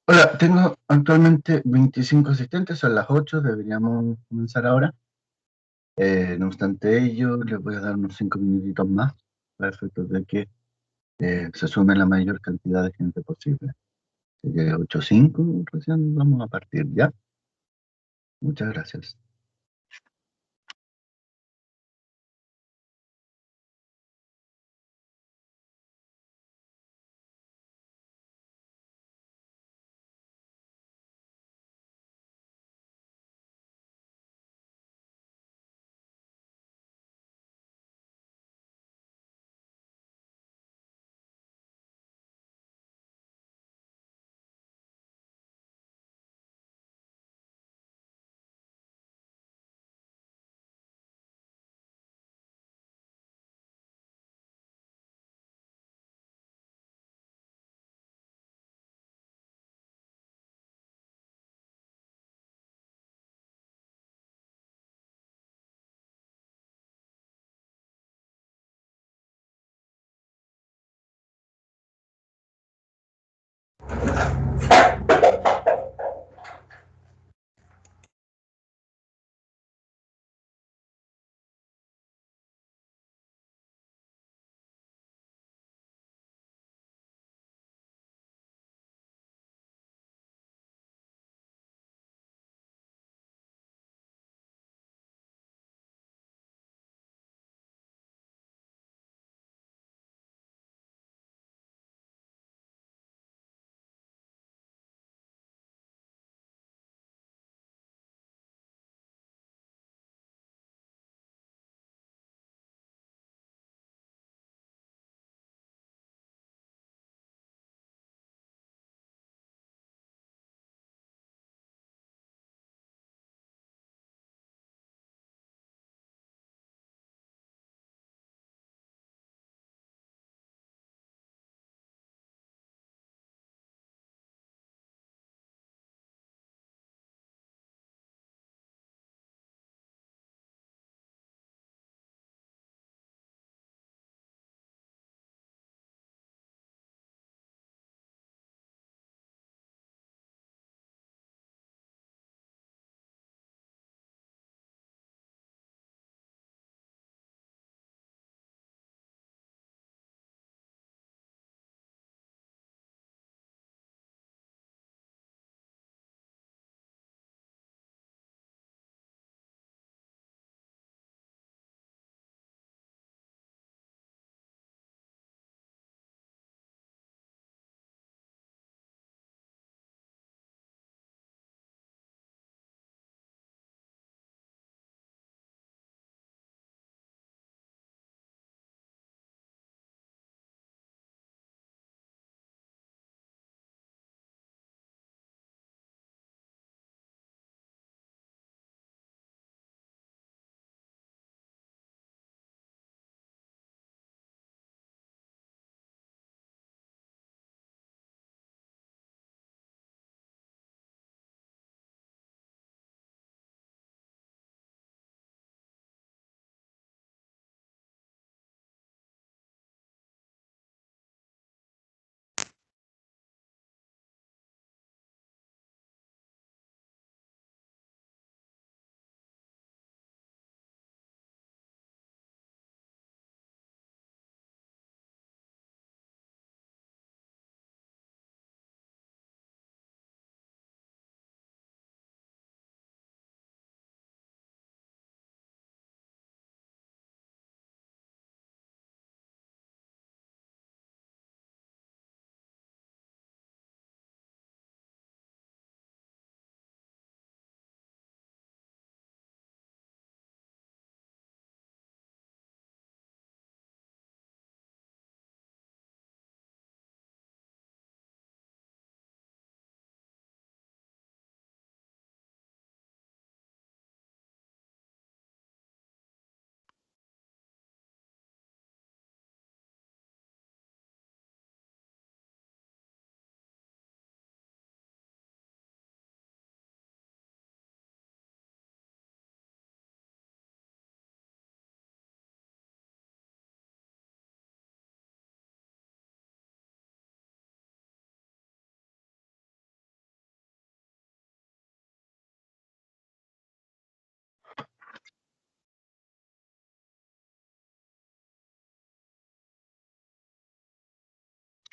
Hola, tengo actualmente 25 asistentes, son las 8, deberíamos comenzar ahora. No obstante ello, les voy a dar unos 5 minutitos más para efectos de que se sume la mayor cantidad de gente posible. Así que 8:05 recién vamos a partir, ¿ya? Muchas gracias.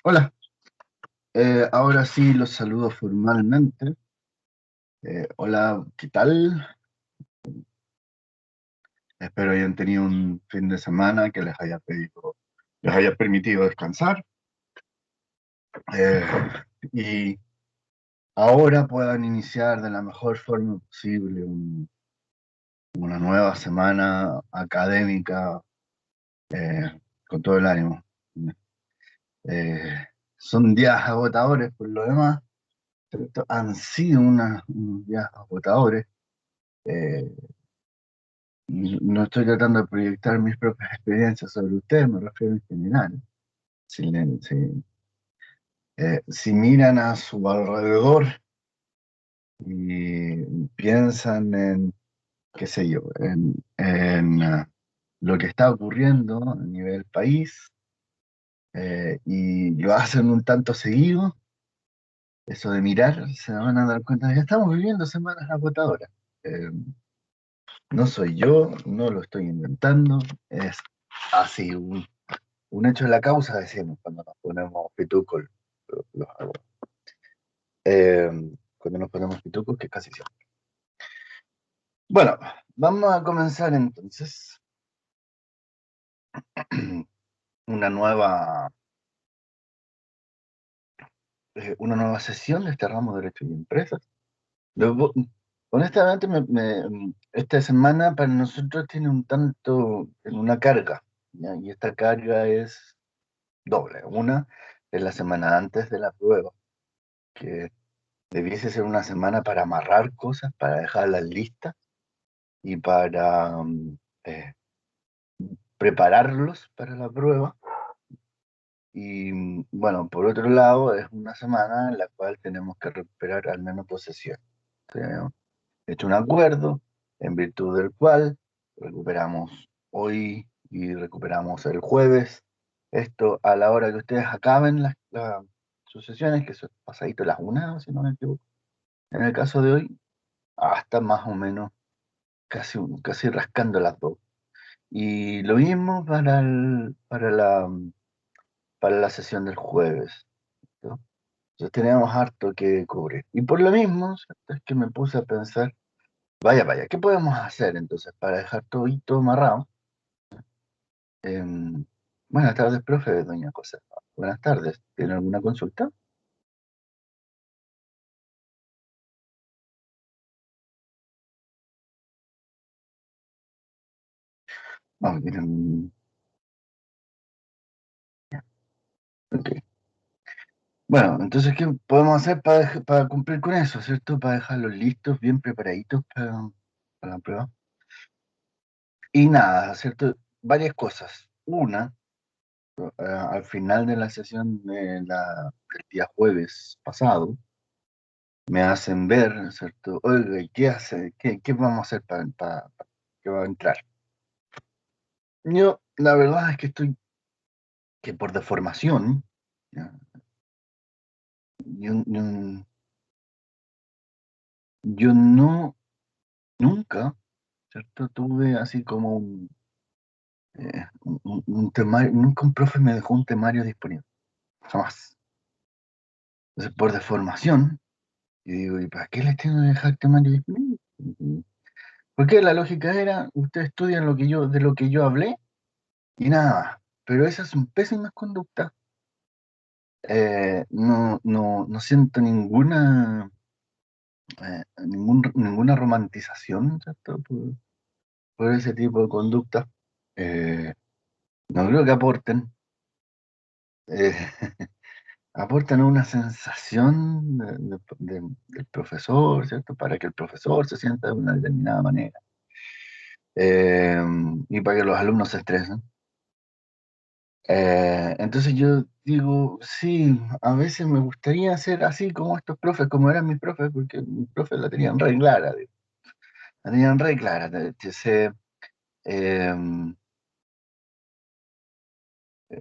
Hola, ahora sí los saludo formalmente. Hola, ¿qué tal? Espero hayan tenido un fin de semana que les haya permitido descansar eh, y ahora puedan iniciar de la mejor forma posible una nueva semana académica con todo el ánimo. Eh, Son días agotadores por lo demás, ¿cierto? Han sido unos días agotadores. eh, No estoy tratando de proyectar mis propias experiencias sobre ustedes, me refiero en general. Si miran a su alrededor y piensan en, qué sé yo, en lo que está ocurriendo a nivel país y lo hacen un tanto seguido, eso de mirar, se van a dar cuenta de que estamos viviendo semanas agotadoras. Eh, no soy yo, no lo estoy inventando, es así. Un hecho de la causa, decimos, cuando nos ponemos pitucos los abogados. Eh, Cuando nos ponemos pitucos, que casi siempre. Bueno, vamos a comenzar entonces una nueva, una nueva sesión de este ramo de Derecho y Empresas. Luego, honestamente, esta semana para nosotros tiene un tanto, en una carga, ¿ya? Y esta carga es doble. Una es la semana antes de la prueba, que debiese ser una semana para amarrar cosas, para dejarlas listas y para eh, prepararlos para la prueba. Y bueno, por otro lado, es una semana en la cual tenemos que recuperar al menos dos sesiones. Tenemos hecho un acuerdo en virtud del cual recuperamos hoy y recuperamos el jueves. Esto a la hora que ustedes acaben sus sesiones, que son pasadito las una, si no me equivoco. En el caso de hoy, hasta más o menos casi rascando las dos. Y lo mismo para la sesión del jueves, ¿no? Entonces teníamos harto que cubrir. Y por lo mismo, ¿cierto? Es que me puse a pensar, vaya, ¿qué podemos hacer entonces para dejar todo amarrado? Em, Buenas tardes, profe, doña José. Buenas tardes. ¿Tiene alguna consulta? Ah, ok. Bueno, entonces, ¿qué podemos hacer para cumplir con eso, ¿cierto? Para dejarlos listos, bien preparaditos para la prueba. Y nada, ¿cierto? Varias cosas. Una, al final de la sesión del día jueves pasado, me hacen ver, ¿cierto? Oiga, ¿y qué hace? ¿Qué vamos a hacer para que va a entrar? Yo, la verdad es que estoy, que por deformación, ¿ya? Yo, yo, yo no, nunca, ¿cierto? Tuve así como un temario, nunca un profe me dejó un temario disponible, jamás. Entonces, por deformación, yo digo, ¿y para qué les tengo que dejar temario disponible? Porque la lógica era, ustedes estudian de lo que yo hablé y nada más. Pero esas son pésimas conductas. No siento ninguna romantización, ¿cierto? Por ese tipo de conductas. Eh, no creo que aporten. Eh, Aportan una sensación del profesor, ¿cierto? Para que el profesor se sienta de una determinada manera. Eh, y para que los alumnos se estresen. Entonces yo digo, sí, a veces me gustaría ser así como estos profes, como eran mis profes, porque mis profes la tenían re clara, digo. La tenían re clara. Eh,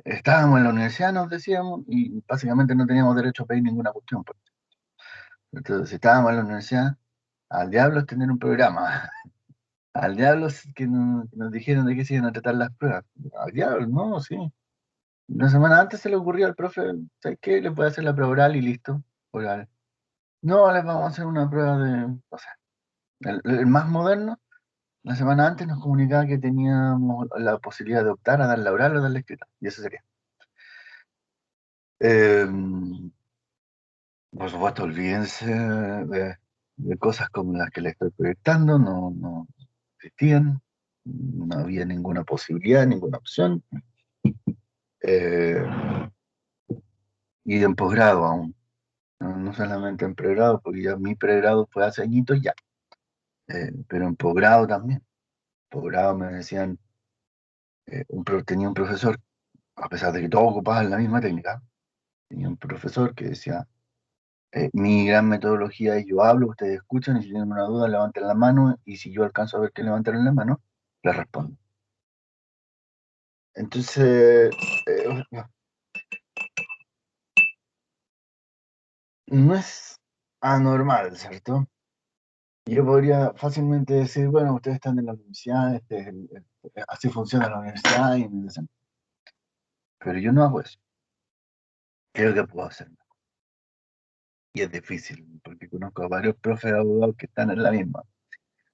Estábamos en la universidad, nos decíamos, y básicamente no teníamos derecho a pedir ninguna cuestión, pues. Entonces, si estábamos en la universidad, al diablo es tener un programa, al diablo es que nos dijeron de qué se iban a tratar las pruebas, al diablo, no, sí. La semana antes se le ocurrió al profe, ¿sabes qué? Le puede hacer la prueba oral y listo. Oral. No, les vamos a hacer una prueba de, o sea, el más moderno. La semana antes nos comunicaba que teníamos la posibilidad de optar a dar la oral o dar la escrita. Y eso sería. Eh, por supuesto, olvídense de cosas como las que le estoy proyectando. No existían. No había ninguna posibilidad, ninguna opción. Eh, y en posgrado aún. No solamente en pregrado, porque ya mi pregrado fue hace añitos ya. Pero en posgrado también. Posgrado me decían, tenía un profesor, a pesar de que todos ocupaban la misma técnica, tenía un profesor que decía, mi gran metodología es yo hablo, ustedes escuchan y si tienen una duda levanten la mano y si yo alcanzo a ver que levantaron la mano, les respondo. Entonces, no es anormal, ¿cierto? Yo podría fácilmente decir, bueno, ustedes están en la universidad, así funciona la universidad, pero yo no hago eso. Creo que puedo hacerlo. Y es difícil, porque conozco a varios profes de abogados que están en la misma.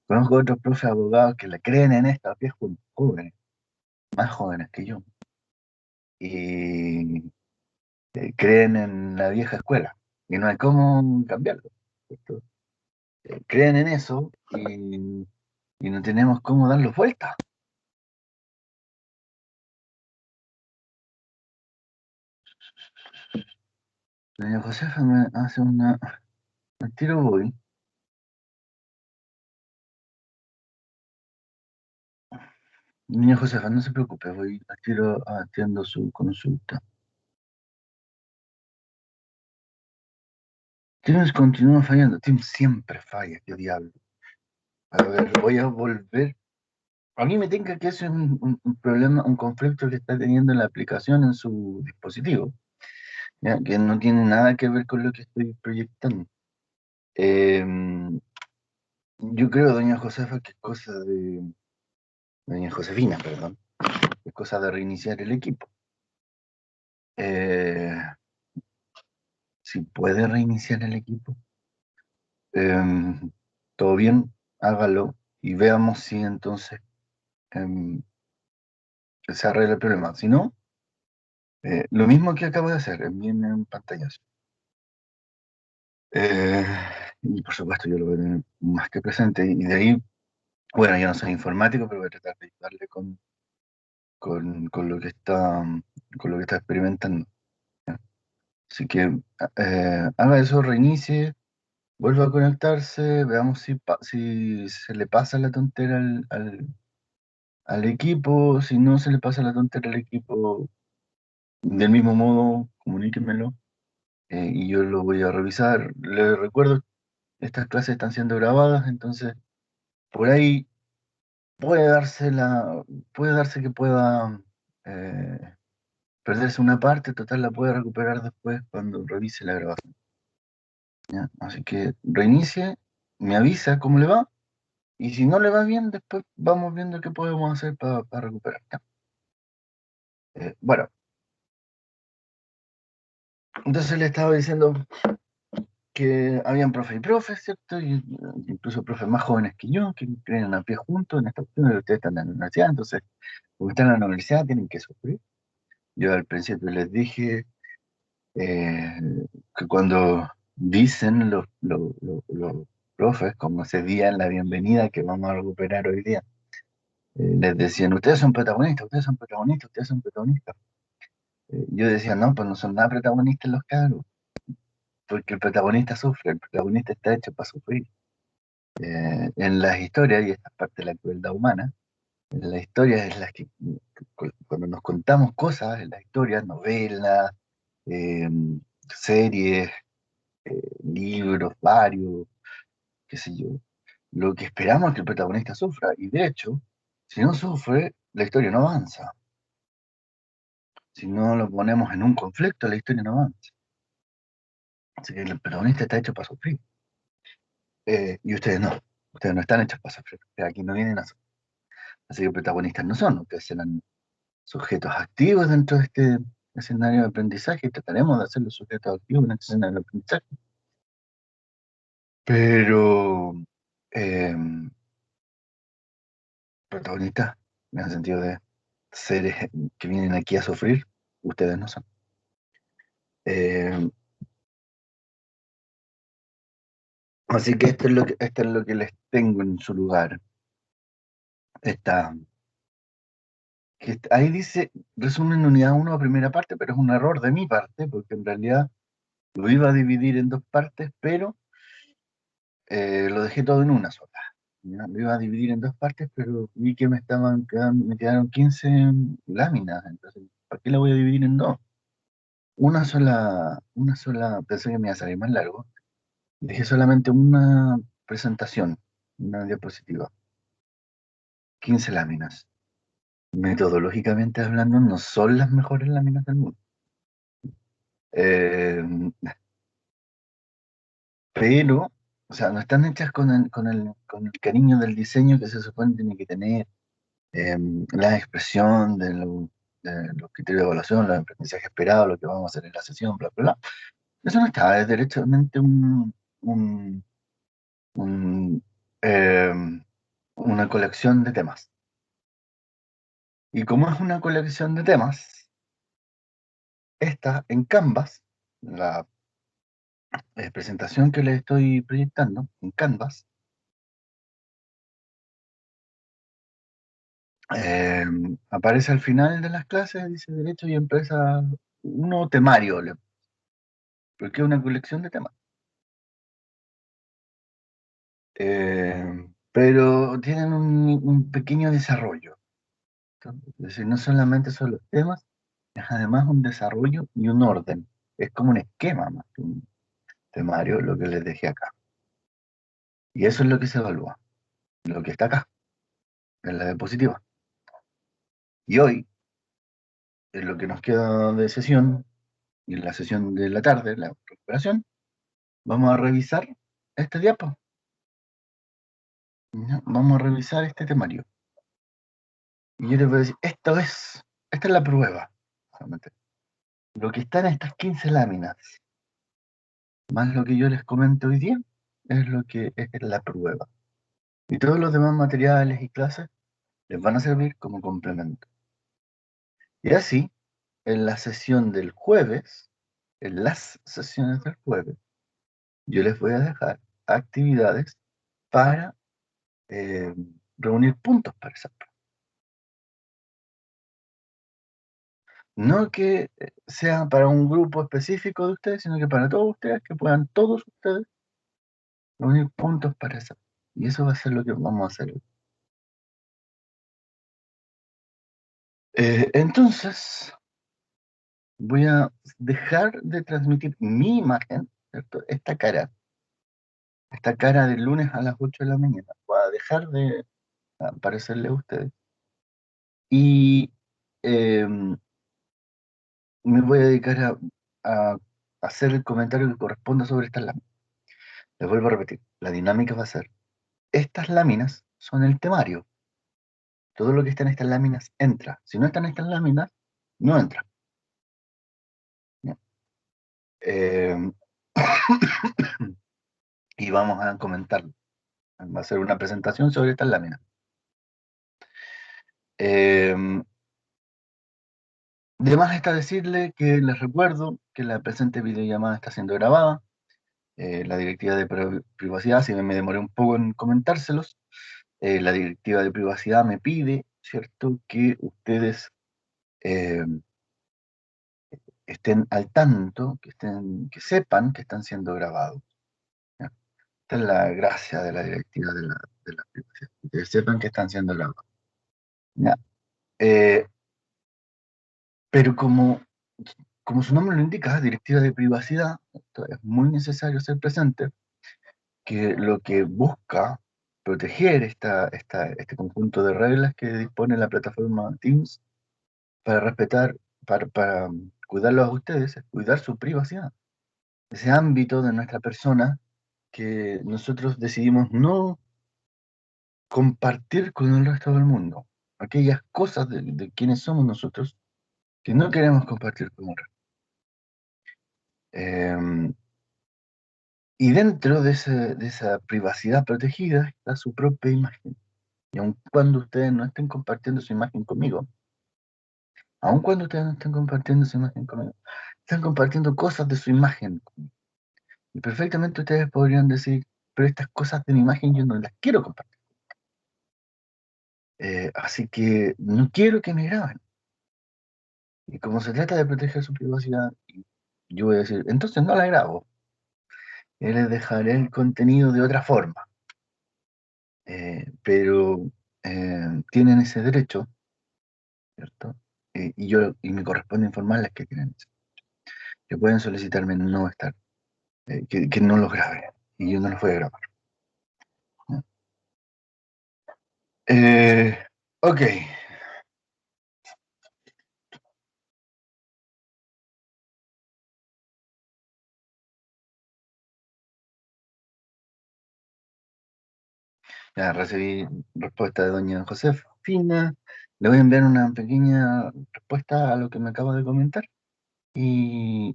Conozco otros profes de abogados que le creen en esto, viejos jóvenes, más jóvenes que yo, y creen en la vieja escuela, y no hay cómo cambiarlo, ¿cierto? Creen en eso y no tenemos cómo darlo vuelta. Doña Josefa me hace una... Al tiro voy. Doña Josefa, no se preocupe, voy al tiro atiendo su consulta. Teams continúa fallando. Teams siempre falla, qué diablo. A ver, voy a volver. A mí me tinca que es un problema, un conflicto que está teniendo la aplicación en su dispositivo, ¿ya? Que no tiene nada que ver con lo que estoy proyectando. Eh, yo creo, doña Josefa, que es cosa de... Doña Josefina, perdón. Es cosa de reiniciar el equipo. Eh, si puede reiniciar el equipo, eh, todo bien, hágalo y veamos si entonces em, se arregla el problema. Si no, lo mismo que acabo de hacer, envíenme un pantallazo. Eh, y por supuesto yo lo voy a tener más que presente. Y de ahí, bueno, yo no soy informático, pero voy a tratar de ayudarle con lo que con lo que está experimentando. ¿Ya? Así que haga eso, reinicie, vuelva a conectarse, veamos si se le pasa la tontera al equipo, si no se le pasa la tontera al equipo, del mismo modo, comuníquenmelo y yo lo voy a revisar. Les recuerdo, estas clases están siendo grabadas, entonces por ahí puede puede darse que pueda eh, perderse una parte, total la puede recuperar después cuando revise la grabación. ¿Ya? Así que reinicie, me avisa cómo le va, y si no le va bien, después vamos viendo qué podemos hacer para recuperar. ¿Ya? Bueno, entonces le estaba diciendo que habían profes y profes, ¿cierto? Y incluso profes más jóvenes que yo, que creen a pie juntos en esta cuestión, y ustedes están en la universidad, entonces, como están en la universidad, tienen que sufrir. Yo al principio les dije eh, que cuando dicen los profes, como ese día en la bienvenida que vamos a recuperar hoy día, les decían, ustedes son protagonistas, ustedes son protagonistas, ustedes son protagonistas. Yo decía, no, pues no son nada protagonistas los cabros, porque el protagonista sufre, el protagonista está hecho para sufrir. En las historias, y esta es parte de la crueldad humana, en las historias es las que, cuando nos contamos cosas, en las historias, novelas, eh, series, libros, varios, qué sé yo, lo que esperamos es que el protagonista sufra, y de hecho, si no sufre, la historia no avanza. Si no lo ponemos en un conflicto, la historia no avanza. Así que el protagonista está hecho para sufrir. Y ustedes no están hechos para sufrir. Aquí no vienen a sufrir. Así que protagonistas no son, ustedes serán sujetos activos dentro de este. escenario de aprendizaje y trataremos de hacerlo sujeto activo en este escenario de aprendizaje. Pero eh, protagonistas, en el sentido de seres que vienen aquí a sufrir, ustedes no son. Eh, Así que esto es lo que les tengo en su lugar. Esta, ahí dice resumen unidad uno a primera parte, pero es un error de mi parte, porque en realidad lo iba a dividir en dos partes, pero lo dejé todo en una sola. ¿Ya? Lo iba a dividir en dos partes, pero vi que me quedaron 15 láminas, entonces, ¿para qué la voy a dividir en dos? Una sola, pensé que me iba a salir más largo. Dejé solamente una presentación, una diapositiva, 15 láminas. Metodológicamente hablando, no son las mejores láminas del mundo. Eh, pero, o sea, no están hechas con el cariño del diseño que se supone que tiene que tener, eh, la expresión de los criterios de evaluación, los aprendizajes esperados, lo que vamos a hacer en la sesión, bla, bla, bla. Eso no está, es derechamente un, un, eh, una colección de temas. Y como es una colección de temas, esta en Canvas, la presentación que les estoy proyectando en Canvas, eh, aparece al final de las clases, dice Derecho y Empresa uno temario, porque es una colección de temas. Pero tienen un pequeño desarrollo. Es decir, no solamente son los temas, es además un desarrollo y un orden. Es como un esquema más que un temario, lo que les dejé acá. Y eso es lo que se evalúa, lo que está acá, en la diapositiva. Y hoy, en lo que nos queda de sesión, y en la sesión de la tarde, la recuperación, vamos a revisar este diapo. ¿Ya? Vamos a revisar este temario. Y yo les voy a decir, esta es la prueba. Solamente. Lo que está en estas 15 láminas, más lo que yo les comento hoy día, es lo que es la prueba. Y todos los demás materiales y clases les van a servir como complemento. Y así, en la sesión del jueves, en las sesiones del jueves, yo les voy a dejar actividades para eh, reunir puntos para esa prueba. No que sea para un grupo específico de ustedes, sino que para todos ustedes, que puedan todos ustedes reunir puntos para esa prueba. Y eso va a ser lo que vamos a hacer hoy. Entonces, voy a dejar de transmitir mi imagen, ¿cierto? Esta cara del lunes a las 8 de la mañana. Voy a dejar de aparecerle a ustedes. Y eh, me voy a dedicar a hacer el comentario que corresponda sobre estas láminas. Les vuelvo a repetir, la dinámica va a ser, estas láminas son el temario. Todo lo que está en estas láminas entra. Si no están en estas láminas, no entra. ¿Ya? Eh, y vamos a comentarlo. Va a ser una presentación sobre estas láminas. Eh, de más está decirle que les recuerdo que la presente videollamada está siendo grabada. La directiva de privacidad, si me demoré un poco en comentárselos, la directiva de privacidad me pide, ¿cierto?, que ustedes eh, estén al tanto, que sepan que están siendo grabados. ¿Ya? Esta es la gracia de la directiva de la privacidad, que sepan que están siendo grabados. ¿Ya? Eh, pero como su nombre lo indica, directiva de privacidad, esto es muy necesario ser presente, que lo que busca proteger este conjunto de reglas que dispone la plataforma Teams para respetar, para cuidarlos a ustedes, es cuidar su privacidad, ese ámbito de nuestra persona que nosotros decidimos no compartir con el resto del mundo, aquellas cosas de quienes somos nosotros que no queremos compartir con el resto. Eh, y dentro de esa privacidad protegida está su propia imagen. Y aun cuando ustedes no estén compartiendo su imagen conmigo, aun cuando ustedes no estén compartiendo su imagen conmigo, están compartiendo cosas de su imagen. Y perfectamente ustedes podrían decir, pero estas cosas de mi imagen yo no las quiero compartir. Así que no quiero que me graben. Y como se trata de proteger su privacidad, yo voy a decir, entonces no la grabo. Y les dejaré el contenido de otra forma. Pero tienen ese derecho, ¿cierto? Y me corresponde informarles que tienen ese. Que pueden solicitarme no estar, que no los grabe. Y yo no los voy a grabar. ¿No? Ok. Ya recibí respuesta de doña Josefina. Le voy a enviar una pequeña respuesta a lo que me acabo de comentar. Y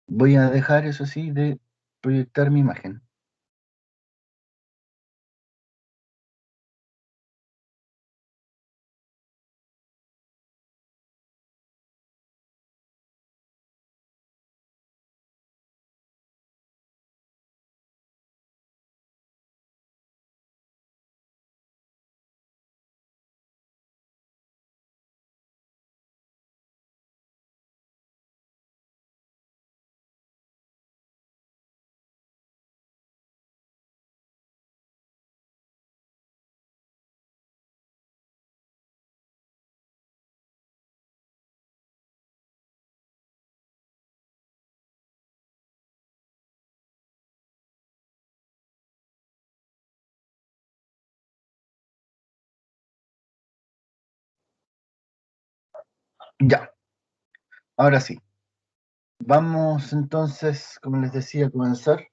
voy a dejar, eso sí, de proyectar mi imagen. Ya, ahora sí. Vamos entonces, como les decía, a comenzar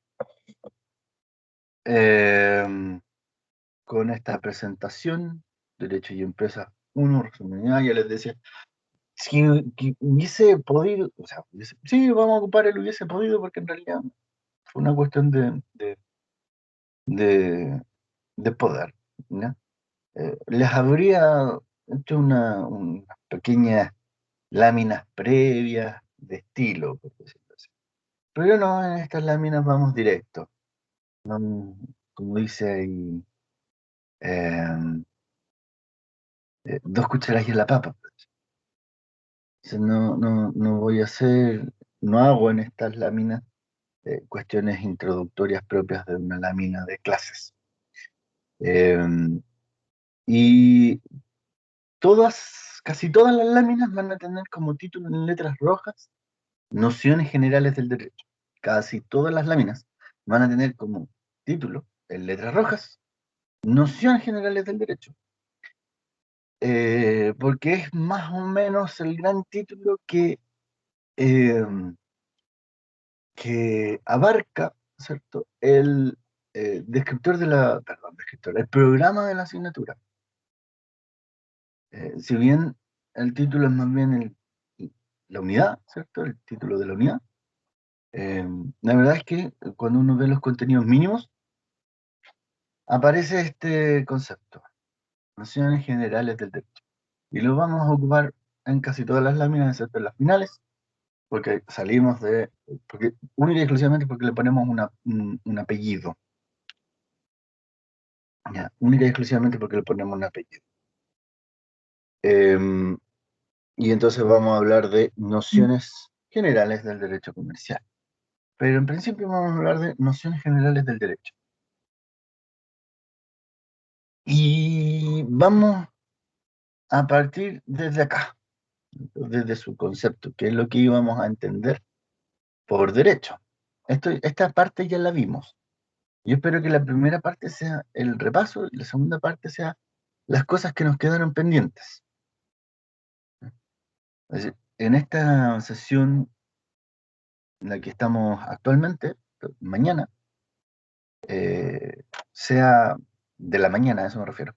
eh, con esta presentación. Derecho y Empresas 1, resumen. Ya les decía, si que hubiese podido, o sea, sí, vamos a ocupar el hubiese podido porque en realidad fue una cuestión de, de poder, ¿ya? Les habría hecho unas pequeñas láminas previas de estilo, por decirlo así. Pero no, en estas láminas vamos directo. No, como dice ahí, eh, dos cucharadas y en la papa. O sea, no voy a hacer, no hago en estas láminas cuestiones introductorias propias de una lámina de clases. Eh, y casi todas las láminas van a tener como título en letras rojas nociones generales del derecho. Casi todas las láminas van a tener como título en letras rojas nociones generales del derecho. Porque es más o menos el gran título eh, que abarca, ¿cierto? El descriptor perdón, descriptor, el programa de la asignatura. Si bien el título es más bien la unidad, ¿cierto? El título de la unidad. Eh, la verdad es que cuando uno ve los contenidos mínimos, aparece este concepto, nociones generales del derecho. Y lo vamos a ocupar en casi todas las láminas, excepto en las finales, porque porque única y exclusivamente porque le ponemos un apellido. Ya, única y exclusivamente porque le ponemos un apellido. Em, y entonces vamos a hablar de nociones generales del derecho comercial. Pero en principio vamos a hablar de nociones generales del derecho. Y vamos a partir desde acá, desde su concepto, que es lo que íbamos a entender por derecho. Esta parte ya la vimos. Yo espero que la primera parte sea el repaso y la segunda parte sea las cosas que nos quedaron pendientes. Es decir, en esta sesión en la que estamos actualmente, mañana, sea de la mañana, a eso me refiero,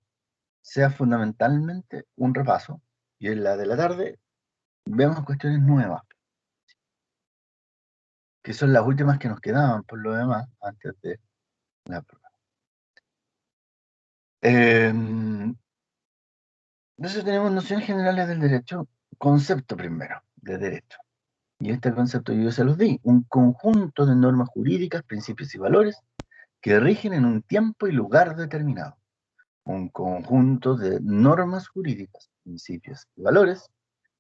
sea fundamentalmente un repaso, y en la de la tarde vemos cuestiones nuevas, que son las últimas que nos quedaban por lo demás antes de la prueba. Entonces tenemos nociones generales del derecho, concepto primero de derecho. Y este concepto yo se los di, un conjunto de normas jurídicas, principios y valores que rigen en un tiempo y lugar determinado. Un conjunto de normas jurídicas, principios y valores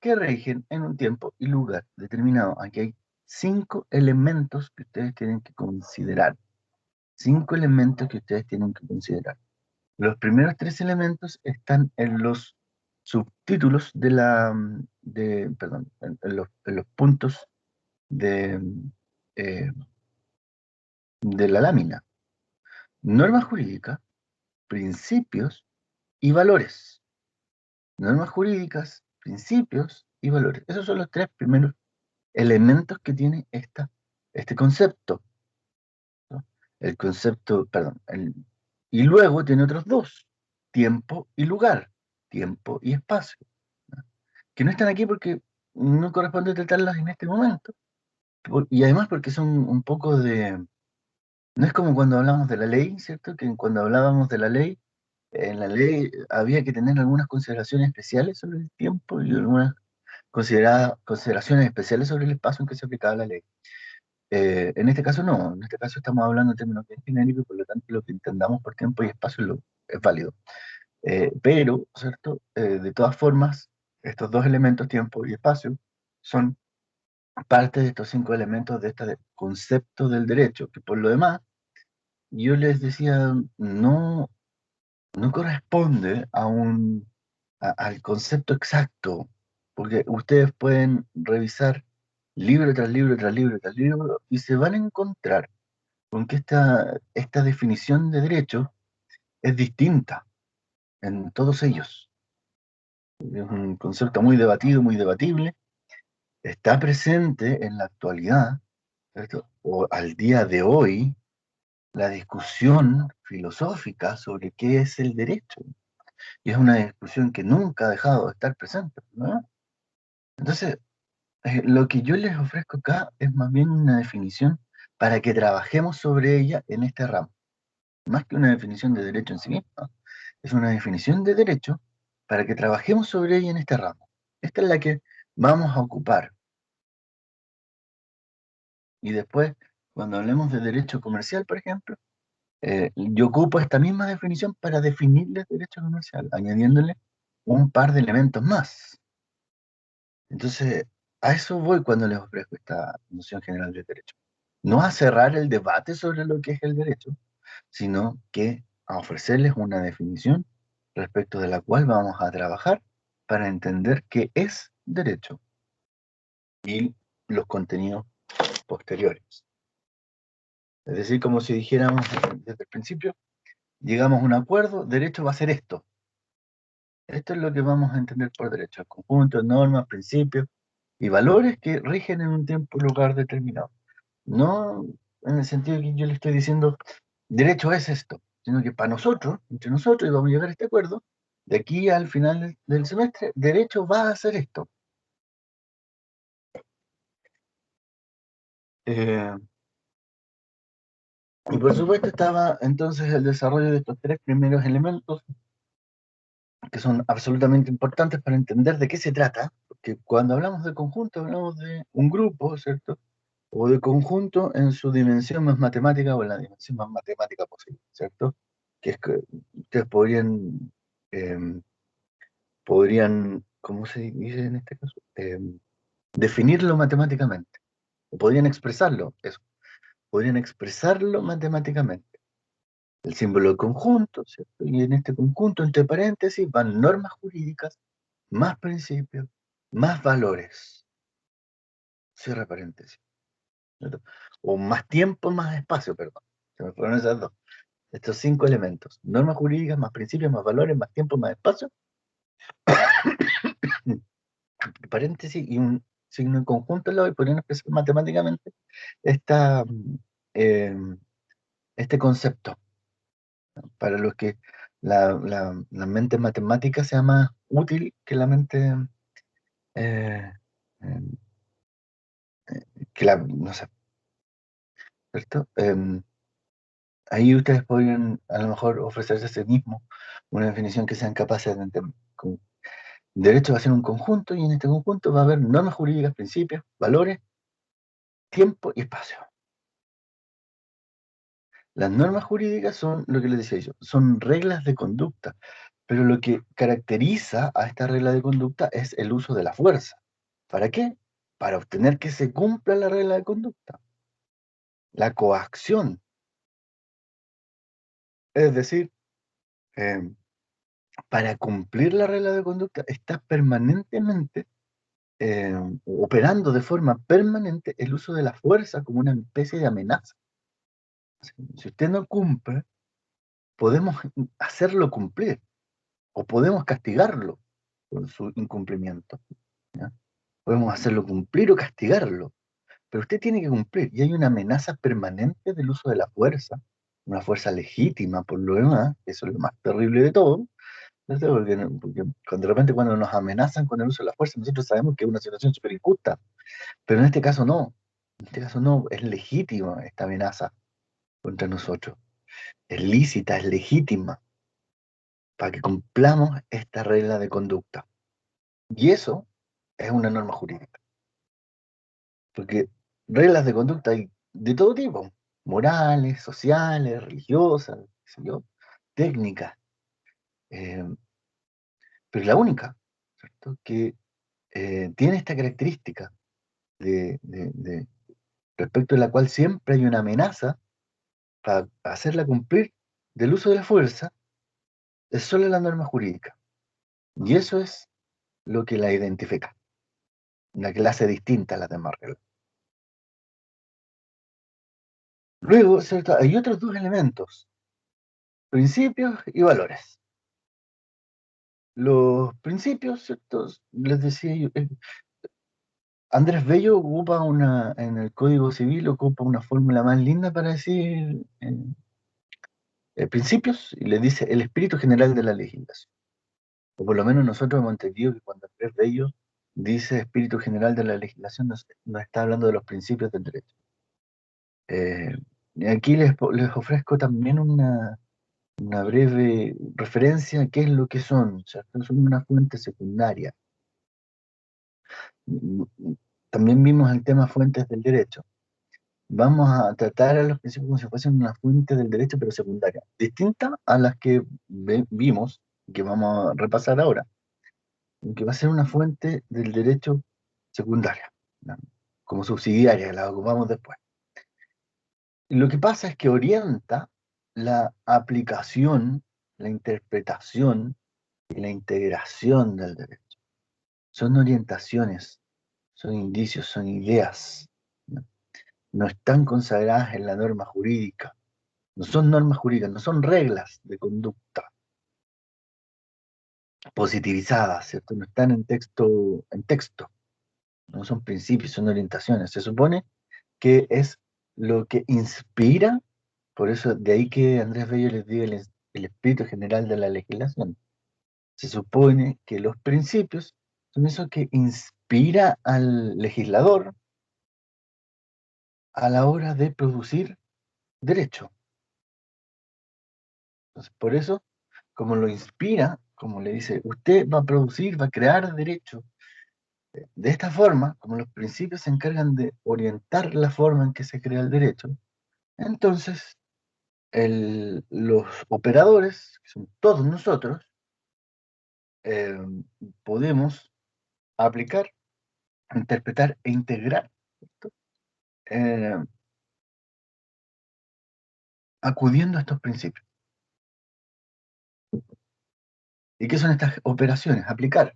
que rigen en un tiempo y lugar determinado. Aquí hay 5 elementos que ustedes tienen que considerar. 5 elementos que ustedes tienen que considerar. Los primeros 3 elementos están en los subtítulos de perdón, en los puntos de, eh, de la lámina. Normas jurídicas, principios y valores. Normas jurídicas, principios y valores. Esos son los 3 primeros elementos que tiene este concepto, ¿no? El concepto, perdón, y luego tiene otros 2, tiempo y lugar, tiempo y espacio, ¿no? Que no están aquí porque no corresponde tratarlas en este momento, y además porque son un poco de... No es como cuando hablamos de la ley, ¿cierto? Que cuando hablábamos de la ley, en la ley había que tener algunas consideraciones especiales sobre el tiempo y algunas consideraciones especiales sobre el espacio en que se aplicaba la ley. En este caso no, en este caso estamos hablando en términos bien genéricos, por lo tanto lo que entendamos por tiempo y espacio es válido. Pero, ¿cierto? De todas formas, estos 2 elementos, tiempo y espacio, son parte de estos 5 elementos de este concepto del derecho, que por lo demás, yo les decía, no corresponde al concepto exacto, porque ustedes pueden revisar libro tras libro, tras libro, tras libro, y se van a encontrar con que esta definición de derecho es distinta en todos ellos. Es un concepto muy debatido, muy debatible, está presente en la actualidad, ¿cierto? O al día de hoy, la discusión filosófica sobre qué es el derecho. Y es una discusión que nunca ha dejado de estar presente, ¿no? Entonces, lo que yo les ofrezco acá es más bien una definición para que trabajemos sobre ella en este ramo. Más que una definición de derecho en sí misma, es una definición de derecho para que trabajemos sobre ella en este ramo. Esta es la que vamos a ocupar. Y después, cuando hablemos de derecho comercial, por ejemplo, yo ocupo esta misma definición para definirle derecho comercial, añadiéndole un par de elementos más. Entonces, a eso voy cuando les ofrezco esta noción general del derecho. No a cerrar el debate sobre lo que es el derecho, sino que a ofrecerles una definición respecto de la cual vamos a trabajar para entender qué es derecho y los contenidos posteriores. Es decir, como si dijéramos desde el principio, llegamos a un acuerdo, derecho va a ser esto. Esto es lo que vamos a entender por derecho, el conjunto de normas, principios y valores que rigen en un tiempo y lugar determinado. No en el sentido que yo le estoy diciendo, derecho es esto, sino que para nosotros, entre nosotros, y vamos a llegar a este acuerdo, de aquí al final del semestre, derecho va a ser esto. Eh, y por supuesto estaba entonces el desarrollo de estos 3 primeros elementos, que son absolutamente importantes para entender de qué se trata, porque cuando hablamos de conjunto, hablamos de un grupo, ¿cierto? O de conjunto en su dimensión más matemática o en la dimensión más matemática posible, ¿cierto? Que es que ustedes eh, ¿cómo se dice en este caso? Definirlo matemáticamente, o podrían expresarlo, eso, podrían expresarlo matemáticamente. El símbolo de conjunto, ¿cierto? Y en este conjunto, entre paréntesis, van normas jurídicas, más principios, más valores, cierra paréntesis, ¿cierto? O más tiempo, más espacio, perdón. Se me fueron esas dos. Estos 5 elementos, normas jurídicas, más principios, más valores, más tiempo, más espacio, paréntesis y un signo en conjunto al lado y podrían expresar matemáticamente esta, eh, este concepto, ¿no? Para los que la mente matemática sea más útil que la mente, eh, eh, no sé, ¿cierto? Ahí ustedes podrían a lo mejor ofrecerse a sí mismos una definición que sean capaces de entender. Como derecho va a ser un conjunto y en este conjunto va a haber normas jurídicas, principios, valores, tiempo y espacio. Las normas jurídicas son lo que les decía yo, son reglas de conducta, pero lo que caracteriza a esta regla de conducta es el uso de la fuerza. ¿Para qué? Para obtener que se cumpla la regla de conducta. La coacción, es decir, eh, para cumplir la regla de conducta está permanentemente operando de forma permanente el uso de la fuerza como una especie de amenaza. Si usted no cumple, podemos hacerlo cumplir o podemos castigarlo por su incumplimiento. ¿Ya? Podemos hacerlo cumplir o castigarlo, pero usted tiene que cumplir y hay una amenaza permanente del uso de la fuerza, una fuerza legítima por lo demás, eso es lo más terrible de todo. ¿Cierto? Porque de repente cuando nos amenazan con el uso de la fuerza, nosotros sabemos que es una situación súper injusta, pero en este caso no, en este caso no, es legítima esta amenaza contra nosotros, es lícita, es legítima, para que cumplamos esta regla de conducta. Y eso es una norma jurídica, porque reglas de conducta hay de todo tipo, morales, sociales, religiosas, qué sé yo, técnicas, eh, pero la única, ¿cierto? Que tiene esta característica de respecto a la cual siempre hay una amenaza para hacerla cumplir del uso de la fuerza, es solo la norma jurídica. Y eso es lo que la identifica, la que la hace distinta a las demás reglas. Luego, ¿cierto? Hay otros dos elementos, principios y valores. Los principios, ¿cierto? Les decía yo, Andrés Bello ocupa en el Código Civil, ocupa una fórmula más linda para decir principios, y le dice el espíritu general de la legislación. O por lo menos nosotros hemos entendido que cuando Andrés Bello dice espíritu general de la legislación, nos está hablando de los principios del derecho. Y aquí les ofrezco también una breve referencia a qué es lo que son, ¿cierto? Son una fuente secundaria. Mm, También vimos el tema fuentes del derecho. Vamos a tratar a los principios como si fuesen una fuente del derecho, pero secundaria, distinta a las que vimos, que vamos a repasar ahora, que va a ser una fuente del derecho secundaria, ¿no? Como subsidiaria, la ocupamos después. Y lo que pasa es que orienta la aplicación, la interpretación y la integración del derecho. Son orientaciones, son indicios, son ideas, ¿no? No están consagradas en la norma jurídica, no son normas jurídicas, no son reglas de conducta positivizadas, ¿cierto? No están en texto, no son principios, son orientaciones. Se supone que es lo que inspira, por eso de ahí que Andrés Bello les diga el espíritu general de la legislación. Se supone que los principios son eso que inspira al legislador a la hora de producir derecho. Entonces, por eso, como lo inspira, como le dice, usted va a producir, va a crear derecho. De esta forma, como los principios se encargan de orientar la forma en que se crea el derecho, entonces los operadores, que son todos nosotros, eh, podemos aplicar, interpretar e integrar, ¿cierto? Eh, acudiendo a estos principios. ¿Y qué son estas operaciones? Aplicar,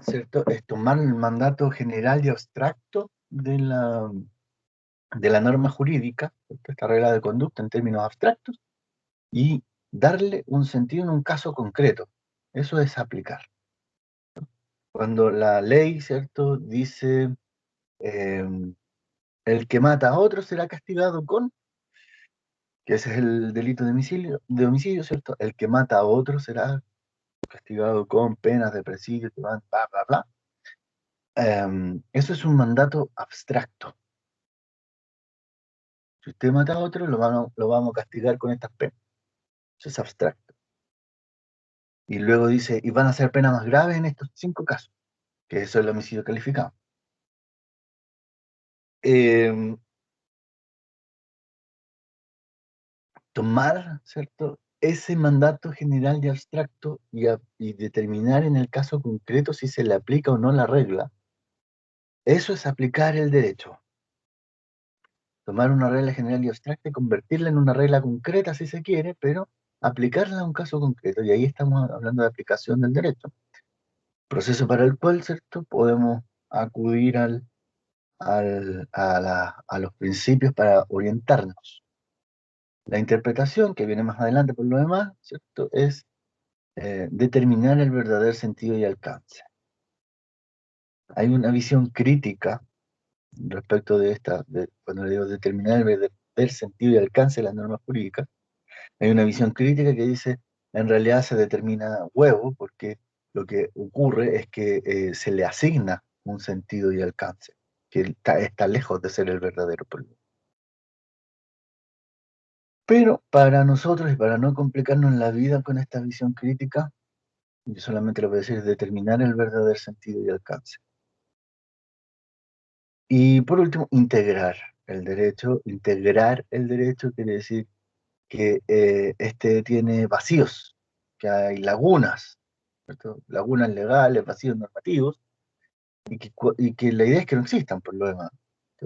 ¿cierto? Es tomar el mandato general y abstracto de la norma jurídica, ¿cierto? Esta regla de conducta en términos abstractos, y darle un sentido en un caso concreto. Eso es aplicar. Cuando la ley, ¿cierto?, dice eh, el que mata a otro será castigado con, que ese es el delito de homicidio, ¿cierto? El que mata a otro será castigado con penas de presidio, que van, bla, bla, bla. Eso es un mandato abstracto. Si usted mata a otro, lo vamos a castigar con estas penas. Eso es abstracto. Y luego dice, y van a ser penas más graves en estos 5 casos, que eso es el homicidio calificado. Eh, Tomar, ¿cierto? Ese mandato general y abstracto y determinar en el caso concreto si se le aplica o no la regla, eso es aplicar el derecho. Tomar una regla general y abstracta y convertirla en una regla concreta si se quiere, pero aplicarla a un caso concreto. Y ahí estamos hablando de aplicación del derecho. Proceso para el cual, ¿cierto? Podemos acudir a los principios para orientarnos. La interpretación, que viene más adelante por lo demás, ¿cierto? Es determinar el verdadero sentido y alcance. Hay una visión crítica respecto de cuando le digo determinar el verdadero sentido y alcance de las normas jurídicas. Hay una visión crítica que dice, en realidad se determina huevo, porque lo que ocurre es que se le asigna un sentido y alcance, que está lejos de ser el verdadero problema. Pero para nosotros, y para no complicarnos la vida con esta visión crítica, yo solamente lo voy a decir, es determinar el verdadero sentido y alcance. Y por último, integrar el derecho. Integrar el derecho quiere decir que este tiene vacíos, que hay lagunas, ¿cierto? Lagunas legales, vacíos normativos, y que la idea es que no existan por lo demás.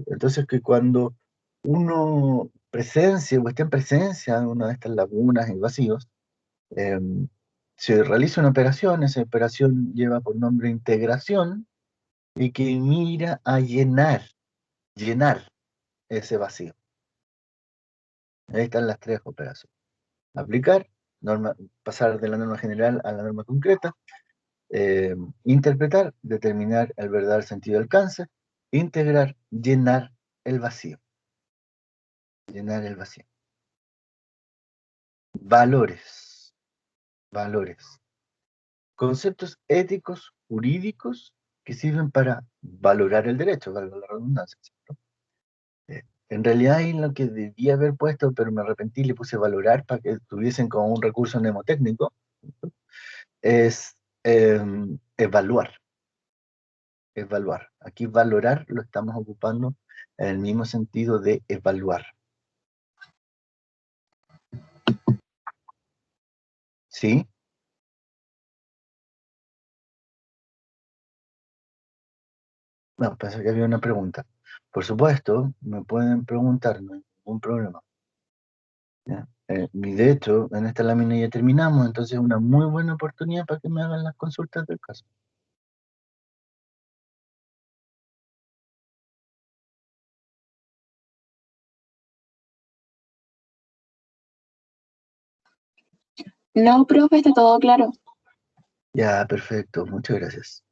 Entonces, que cuando uno presencia o esté en presencia de una de estas lagunas y vacíos, eh, se realiza una operación, esa operación lleva por nombre integración, y que mira a llenar ese vacío. Ahí están las 3 operaciones. Aplicar, pasar de la norma general a la norma concreta, interpretar, determinar el verdadero sentido del alcance, integrar, llenar el vacío. Llenar el vacío. Valores. Valores. Conceptos éticos, jurídicos, que sirven para valorar el derecho, valga la redundancia, ¿cierto? En realidad ahí lo que debía haber puesto, pero me arrepentí, le puse valorar para que tuviesen como un recurso mnemotécnico, ¿cierto? Es evaluar. Evaluar. Aquí valorar lo estamos ocupando en el mismo sentido de evaluar. ¿Sí? No, pensé que había una pregunta. Por supuesto, me pueden preguntar, no hay ningún problema. ¿Ya? Y de hecho, en esta lámina ya terminamos, entonces es una muy buena oportunidad para que me hagan las consultas del caso. No, profe, está todo claro. Ya, perfecto, muchas gracias.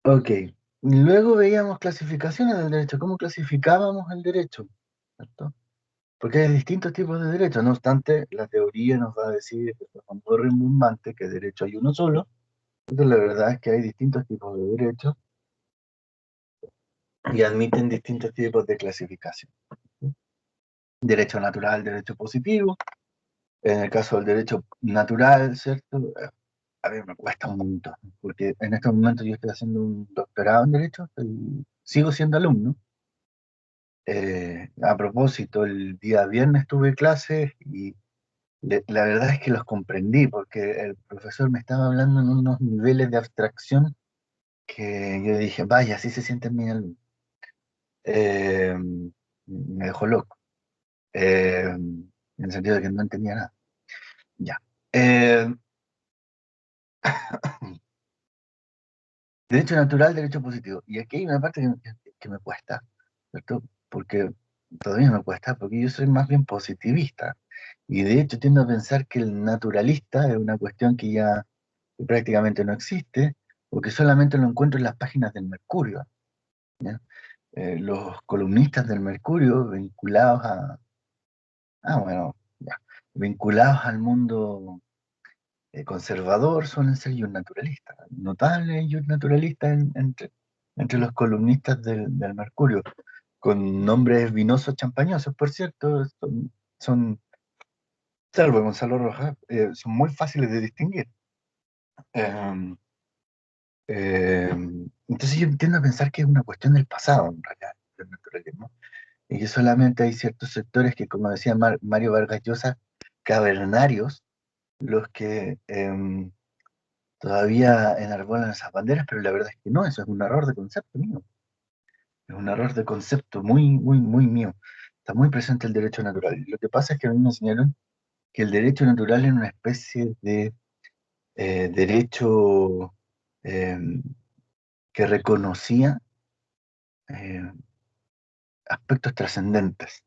Ok, luego veíamos clasificaciones del derecho, cómo clasificábamos el derecho, ¿cierto? Porque hay distintos tipos de derechos, no obstante, la teoría nos va a decir, que es muy rimbombante, que derecho hay uno solo. Entonces la verdad es que hay distintos tipos de derechos y admiten distintos tipos de clasificación. Derecho natural, derecho positivo. En el caso del derecho natural, ¿cierto? A mí me cuesta un montón, porque en estos momentos yo estoy haciendo un doctorado en derecho, sigo siendo alumno. A propósito, el día viernes tuve clases y la verdad es que los comprendí, porque el profesor me estaba hablando en unos niveles de abstracción que yo dije, vaya, así se siente mi alumno. Eh, Me dejó loco, en el sentido de que no entendía nada. Ya. Eh, Derecho natural, derecho positivo. Y aquí hay una parte que me cuesta, ¿cierto? Porque todavía me cuesta, porque yo soy más bien positivista. Y de hecho tiendo a pensar que el naturalista es una cuestión que ya prácticamente no existe, o que solamente lo encuentro en las páginas del Mercurio, ¿ya? Los columnistas del Mercurio vinculados Bueno, ya. Vinculados al mundo conservador suelen ser naturalistas, notables naturalistas entre los columnistas del Mercurio, con nombres vinosos champañosos, por cierto, son salvo Gonzalo Rojas, son muy fáciles de distinguir. Eh, eh, entonces yo entiendo a pensar que es una cuestión del pasado, en realidad, del naturalismo, y que solamente hay ciertos sectores que, como decía Mario Vargas Llosa, cavernarios, los que todavía enarbolan esas banderas, pero la verdad es que no, eso es un error de concepto mío, es un error de concepto muy, muy, muy mío. Está muy presente el derecho natural. Lo que pasa es que a mí me enseñaron que el derecho natural es una especie de derecho eh, que reconocía eh, aspectos trascendentes.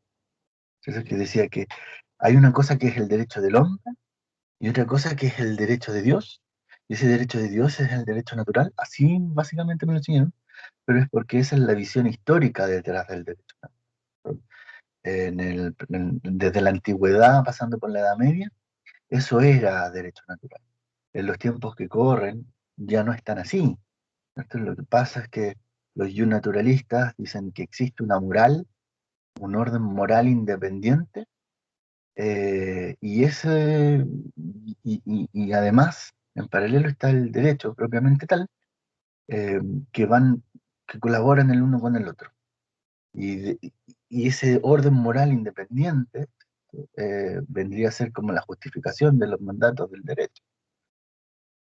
Entonces, que decía que hay una cosa que es el derecho del hombre y otra cosa que es el derecho de Dios, y ese derecho de Dios es el derecho natural, así básicamente me lo enseñaron, pero es porque esa es la visión histórica detrás del derecho natural. Desde la antigüedad, pasando por la Edad Media, eso era derecho natural. En los tiempos que corren ya no están así. Entonces, lo que pasa es que los naturalistas dicen que existe una moral, un orden moral independiente, y además, en paralelo está el derecho propiamente tal, eh, que van, que colaboran el uno con el otro. Y, y ese orden moral independiente vendría a ser como la justificación de los mandatos del derecho.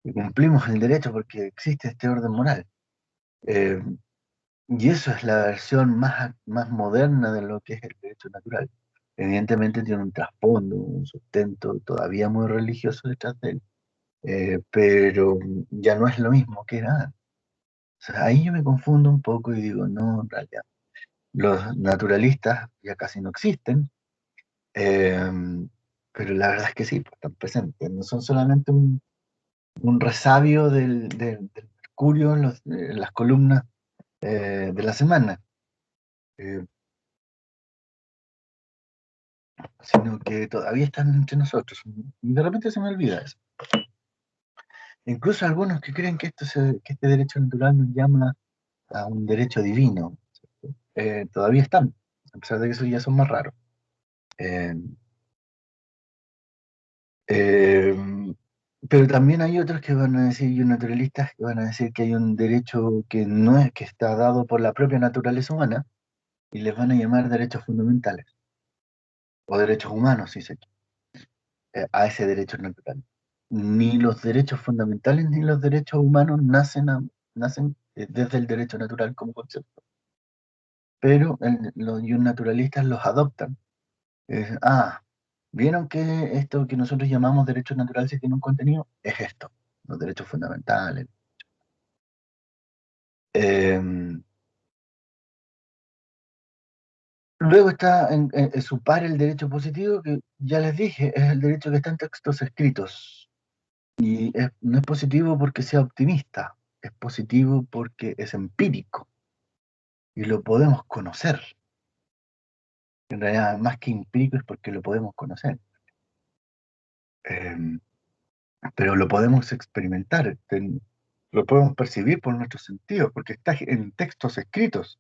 Y cumplimos el derecho porque existe este orden moral. Eh, Y eso es la versión más moderna de lo que es el derecho natural. Evidentemente tiene un trasfondo, un sustento todavía muy religioso detrás de él, pero ya no es lo mismo que era antes. O sea, ahí yo me confundo un poco y digo, no, en realidad, los naturalistas ya casi no existen, eh, pero la verdad es que sí, pues, están presentes. No son solamente un resabio del Mercurio en las columnas de la semana. Eh, Sino que todavía están entre nosotros. Y de repente se me olvida eso. Incluso algunos que creen que, que este derecho natural nos llama a un derecho divino, todavía están, a pesar de que esos ya son más raros. Eh, eh, pero también hay otros que van a decir, y naturalistas, que van a decir que hay un derecho que no es que está dado por la propia naturaleza humana, y les van a llamar derechos fundamentales, o derechos humanos, si se quiere, a ese derecho natural. Ni los derechos fundamentales ni los derechos humanos nacen desde el derecho natural como concepto, pero los naturalistas los adoptan. Ah, ¿vieron que esto que nosotros llamamos derechos naturales sí tiene un contenido? Es esto, los derechos fundamentales. Eh, Luego está en su par el derecho positivo, que ya les dije, es el derecho que está en textos escritos. Y no es positivo porque sea optimista, es positivo porque es empírico y lo podemos conocer. En realidad, más que empírico es porque lo podemos conocer. Eh, pero lo podemos experimentar, lo podemos percibir por nuestros sentidos, porque está en textos escritos.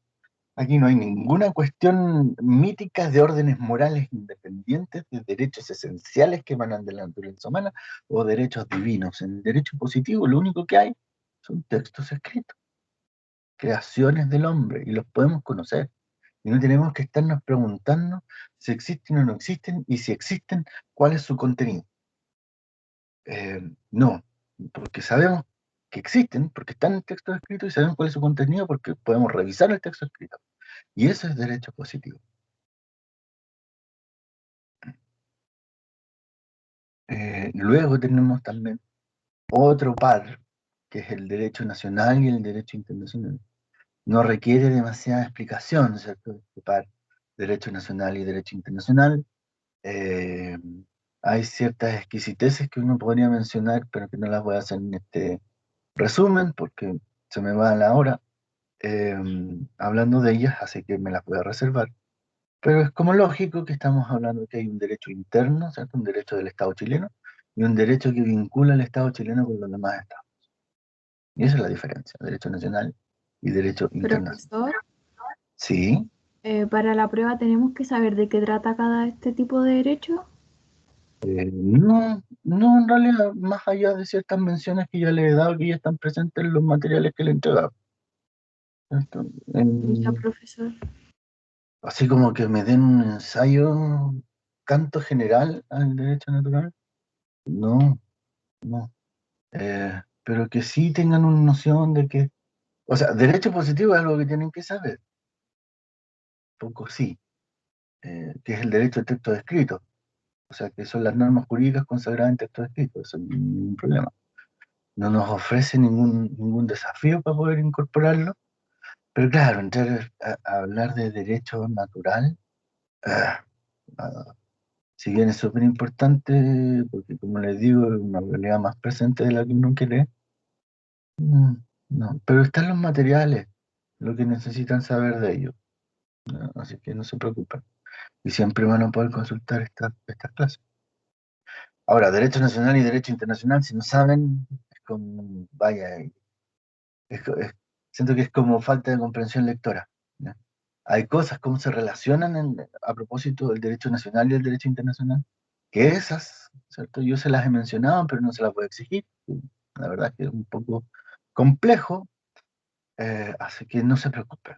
Aquí no hay ninguna cuestión mítica de órdenes morales independientes, de derechos esenciales que emanan de la naturaleza humana o derechos divinos. En el derecho positivo lo único que hay son textos escritos, creaciones del hombre, y los podemos conocer. Y no tenemos que estarnos preguntando si existen o no existen, y si existen, cuál es su contenido. No, porque sabemos que existen, porque están en el texto escrito y sabemos cuál es su contenido porque podemos revisar el texto escrito. Y eso es derecho positivo. Luego tenemos también otro par, que es el derecho nacional y el derecho internacional. No requiere demasiada explicación, ¿cierto? Este par, derecho nacional y derecho internacional. Eh, Hay ciertas exquisiteces que uno podría mencionar, pero que no las voy a hacer en este resumen porque se me va la hora hablando de ellas, así que me las voy a reservar. Pero es como lógico que estamos hablando que hay un derecho interno, ¿cierto? Un derecho del Estado chileno y un derecho que vincula al Estado chileno con los demás estados. Y esa es la diferencia, derecho nacional y derecho internacional. Profesor, Sí, para la prueba tenemos que saber de qué trata cada este tipo de derecho. no, no en realidad, más allá de ciertas menciones que ya le he dado, que ya están presentes en los materiales que le he entregado. ¿Cierto? Ya, profesor. Así como que me den un ensayo, canto general al derecho natural, no, no. Pero que sí tengan una noción de que, o sea, derecho positivo es algo que tienen que saber, poco sí, que es el derecho de texto descrito, o sea, que son las normas jurídicas consagradas en texto descrito, eso no es ningún problema. No nos ofrece ningún desafío para poder incorporarlo, pero claro, entrar a hablar de derecho natural, ah, ah, si bien es súper importante, porque como les digo, es una realidad más presente de la que uno quiere, mm, no, pero están los materiales, lo que necesitan saber de ellos, ¿no? Así que no se preocupen. Y siempre van a poder consultar estas clases. Ahora, derecho nacional y derecho internacional, si no saben, es como, vaya, siento que es como falta de comprensión lectora, ¿no? Hay cosas, cómo se relacionan a propósito del derecho nacional y el derecho internacional, que esas, ¿cierto? Yo se las he mencionado, pero no se las voy a exigir. La verdad es que es un poco complejo, así que no se preocupen.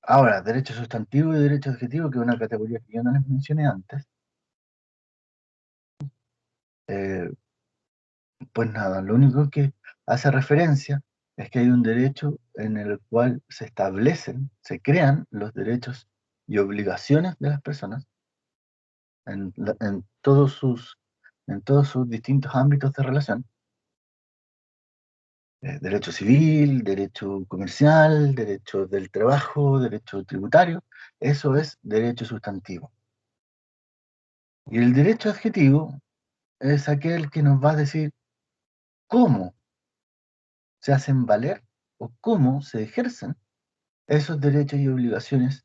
Ahora, derecho sustantivo y derecho adjetivo, que es una categoría que yo no les mencioné antes, eh, pues nada, lo único que hace referencia es que hay un derecho en el cual se establecen, se crean los derechos y obligaciones de las personas en en todos sus distintos ámbitos de relación. Derecho civil, derecho comercial, derecho del trabajo, derecho tributario, eso es derecho sustantivo. Y el derecho adjetivo es aquel que nos va a decir cómo se hacen valer o cómo se ejercen esos derechos y obligaciones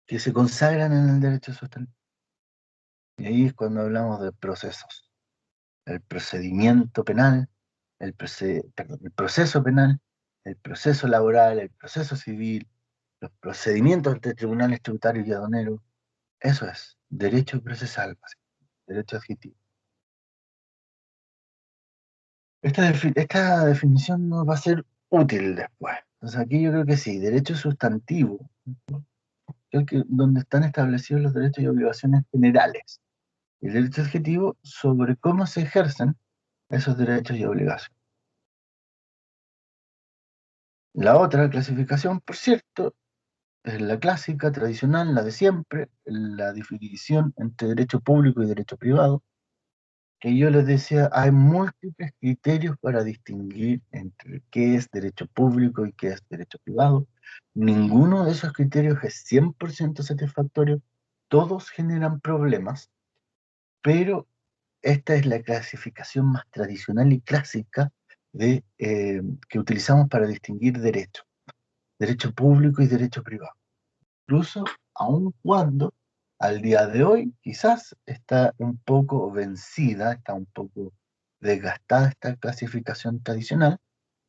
que se consagran en el derecho sustantivo. Y ahí es cuando hablamos de procesos. El procedimiento penal, perdón, el proceso penal, el proceso laboral, el proceso civil, los procedimientos ante tribunales tributarios y aduaneros. Eso es derecho procesal, derecho adjetivo. Esta definición nos va a ser útil después. Entonces aquí yo creo que sí, derecho sustantivo, creo que donde están establecidos los derechos y obligaciones generales. El derecho adjetivo sobre cómo se ejercen esos derechos y obligaciones. La otra clasificación, por cierto, es la clásica, tradicional, la de siempre, la definición entre derecho público y derecho privado, que yo les decía, hay múltiples criterios para distinguir entre qué es derecho público y qué es derecho privado. Ninguno de esos criterios es 100% satisfactorio, todos generan problemas, pero esta es la clasificación más tradicional y clásica que utilizamos para distinguir derecho público y derecho privado. Incluso aun cuando al día de hoy quizás está un poco vencida, está un poco desgastada esta clasificación tradicional,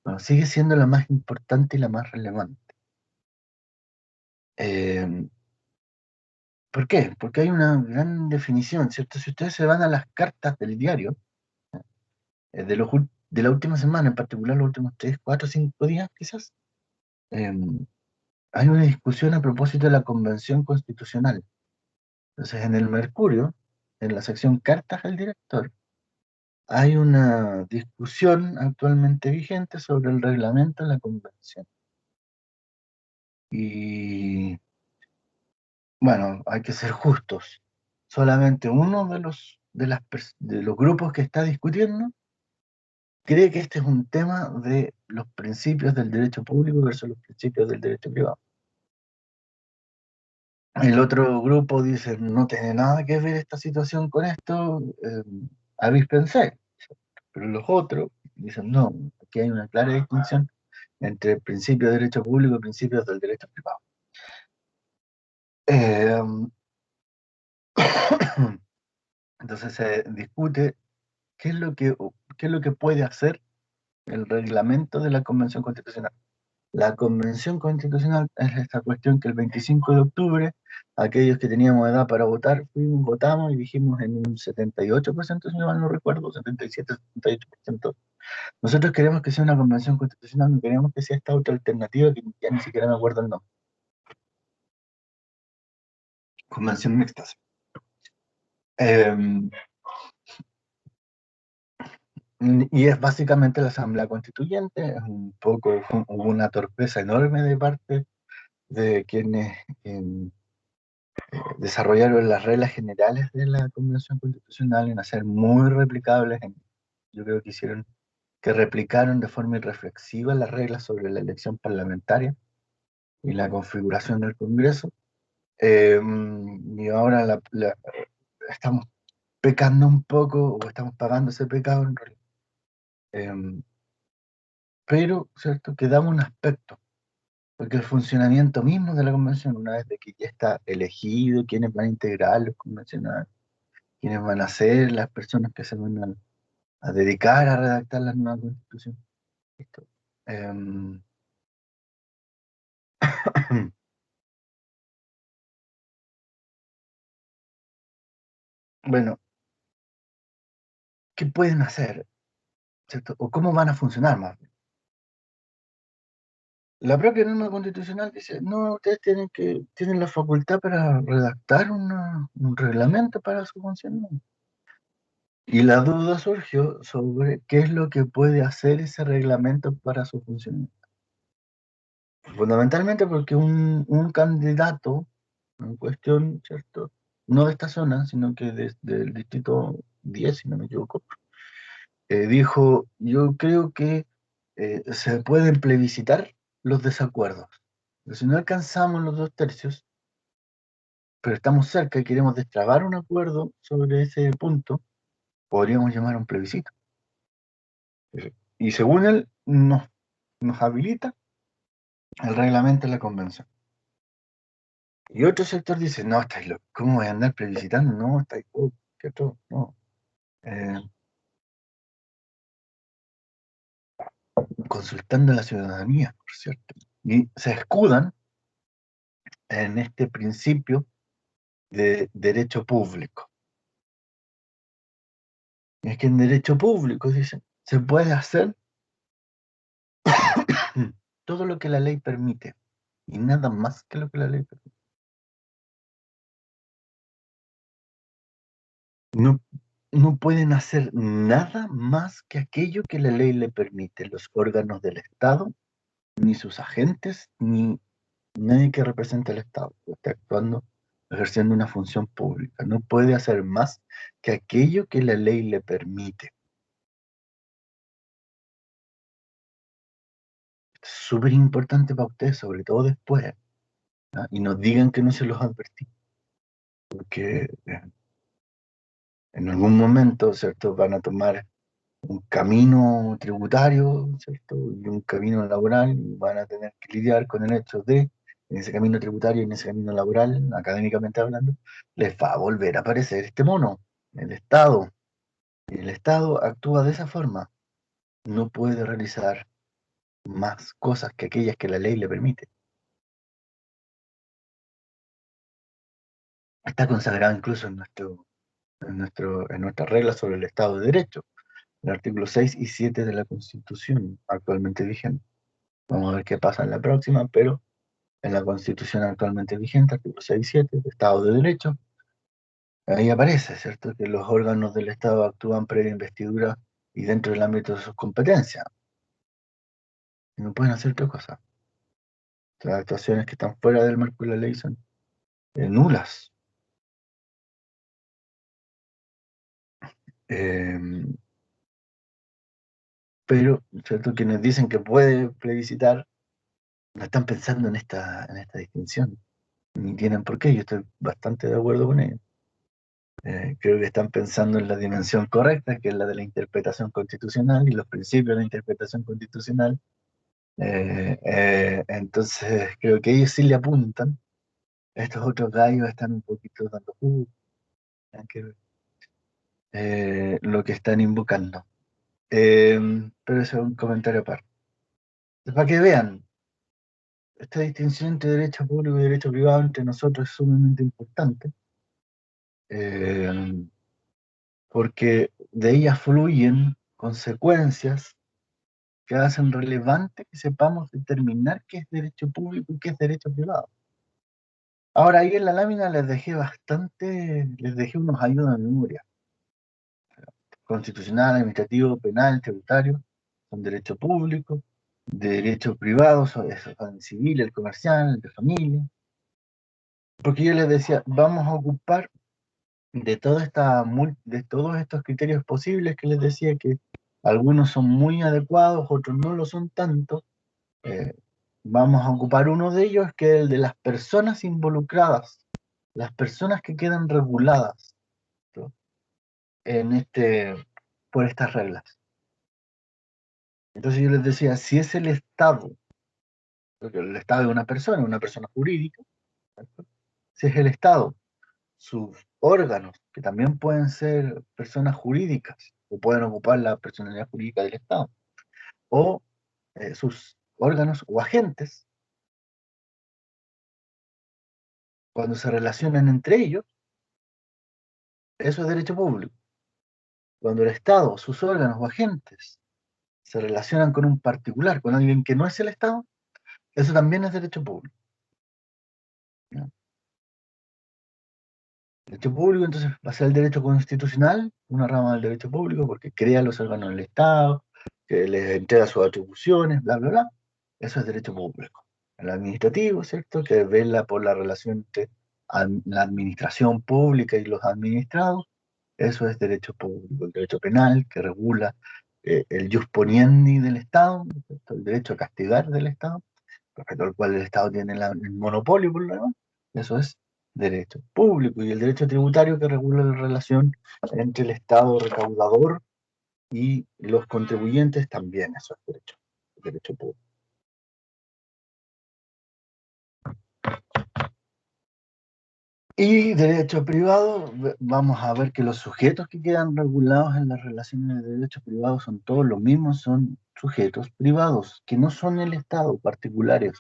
pero sigue siendo la más importante y la más relevante. Eh, ¿Por qué? Porque hay una gran definición, ¿cierto? Si ustedes se van a las cartas del diario, de la última semana, en particular los últimos 3, 4, 5 días quizás, eh, hay una discusión a propósito de la Convención Constitucional. Entonces, en el Mercurio, en la sección Cartas al Director, hay una discusión actualmente vigente sobre el reglamento de la Convención. Y bueno, hay que ser justos. Solamente uno de los grupos que está discutiendo cree que este es un tema de los principios del derecho público versus los principios del derecho privado. El otro grupo dice, no tiene nada que ver esta situación con esto, avíspense. Pero los otros dicen, no, aquí hay una clara distinción entre el principio de derecho público y principios del derecho privado. Entonces se discute qué es lo que puede hacer el reglamento de la Convención Constitucional. La Convención Constitucional es esta cuestión que el 25 de octubre, aquellos que teníamos edad para votar, fuimos, votamos y dijimos en un 78%, si no mal no recuerdo, 77, 78%. Nosotros queremos que sea una Convención Constitucional, no queremos que sea esta otra alternativa que ya ni siquiera me acuerdo el nombre. Convención mixta. Eh, y es básicamente la Asamblea Constituyente, es un poco, hubo una torpeza enorme de parte de quienes desarrollaron las reglas generales de la Convención Constitucional en hacer muy replicables. Yo creo que hicieron que replicaron de forma irreflexiva las reglas sobre la elección parlamentaria y la configuración del Congreso. Y ahora estamos pecando un poco, o estamos pagando ese pecado en realidad. Pero, ¿cierto? Que damos un aspecto, porque el funcionamiento mismo de la convención, una vez de que ya está elegido, quiénes van a integrar los convencionales, quiénes van a ser las personas que se van a dedicar a redactar la nueva constitución. Listo. Bueno, ¿qué pueden hacer? ¿Cierto? ¿O cómo van a funcionar más bien? La propia norma constitucional dice, no, ustedes tienen la facultad para redactar un reglamento para su funcionamiento. Y la duda surgió sobre qué es lo que puede hacer ese reglamento para su funcionamiento. Fundamentalmente porque un candidato en cuestión, ¿cierto? No de esta zona, sino que del distrito 10, si no me equivoco, dijo, yo creo que se pueden plebiscitar los desacuerdos. Pero si no alcanzamos los 2 tercios, pero estamos cerca y queremos destrabar un acuerdo sobre ese punto, podríamos llamar a un plebiscito. Y según él, nos habilita el reglamento de la convención. Y otro sector dice, no, estáis loco, ¿cómo voy a andar plebiscitando? No, estáis locos, ¿qué todo? No. Consultando a la ciudadanía, por cierto. Y se escudan en este principio de derecho público. Y es que en derecho público, dicen, se puede hacer todo lo que la ley permite, y nada más que lo que la ley permite. No, no pueden hacer nada más que aquello que la ley le permite, los órganos del Estado, ni sus agentes, ni nadie que represente al Estado, que esté actuando, ejerciendo una función pública. No puede hacer más que aquello que la ley le permite. Súper importante para ustedes, sobre todo después, ¿no? Y nos digan que no se los advertí, porque en algún momento, ¿cierto?, van a tomar un camino tributario, ¿cierto?, y un camino laboral, y van a tener que lidiar con el hecho de, en ese camino tributario y en ese camino laboral, académicamente hablando, les va a volver a aparecer este mono, el Estado. Y el Estado actúa de esa forma, no puede realizar más cosas que aquellas que la ley le permite. Está consagrado incluso en nuestras reglas sobre el Estado de Derecho, el artículo 6 y 7 de la Constitución actualmente vigente. Vamos a ver qué pasa en la próxima, pero en la Constitución actualmente vigente, artículo 6 y 7, Estado de Derecho, ahí aparece, ¿cierto?, que los órganos del Estado actúan previa investidura y dentro del ámbito de sus competencias. Y no pueden hacer otra cosa. Las actuaciones que están fuera del marco de la ley son nulas. Pero, ¿cierto?, quienes dicen que puede plebiscitar no están pensando en esta distinción, ni tienen por qué. Yo estoy bastante de acuerdo con ellos. Creo que están pensando en la dimensión correcta, que es la de la interpretación constitucional y los principios de la interpretación constitucional. Entonces, creo que ellos sí le apuntan, Estos otros gallos están un poquito dando hay que ver, lo que están invocando. Pero eso es un comentario aparte. Para que vean, esta distinción entre derecho público y derecho privado entre nosotros es sumamente importante, porque de ellas fluyen consecuencias que hacen relevante que sepamos determinar qué es derecho público y qué es derecho privado. Ahora, ahí en la lámina les dejé unos ayudos de memoria. Constitucional, administrativo, penal, tributario, son derecho público, de derecho privado, son el civil, el comercial, el de familia. Porque yo les decía, vamos a ocupar de todos estos criterios posibles que les decía que algunos son muy adecuados, otros no lo son tanto. eh, Vamos a ocupar uno de ellos, que es el de las personas involucradas, las personas que quedan reguladas, ¿no? en por estas reglas. Entonces yo les decía, si es el Estado, porque el Estado es una persona jurídica, ¿cierto? Si es el Estado, sus órganos, que también pueden ser personas jurídicas, o pueden ocupar la personalidad jurídica del Estado, o sus órganos o agentes, cuando se relacionan entre ellos, eso es derecho público. Cuando el Estado, sus órganos o agentes se relacionan con un particular, con alguien que no es el Estado, eso también es derecho público, ¿no? Derecho público, entonces, va a ser el derecho constitucional, una rama del derecho público, porque crea los órganos del Estado, que les entrega sus atribuciones, bla, bla, bla. Eso es derecho público. El administrativo, ¿cierto? Que vela por la relación entre la administración pública y los administrados. Eso es derecho público. El derecho penal, que regula el jus poniendi del Estado, ¿cierto? El derecho a castigar del Estado, respecto al cual el Estado tiene el monopolio por lo demás. Eso es derecho público. Y el derecho tributario, que regula la relación entre el Estado recaudador y los contribuyentes, también eso es derecho público. Y derecho privado, vamos a ver que los sujetos que quedan regulados en las relaciones de derecho privado son todos los mismos, son sujetos privados, que no son el Estado, particulares,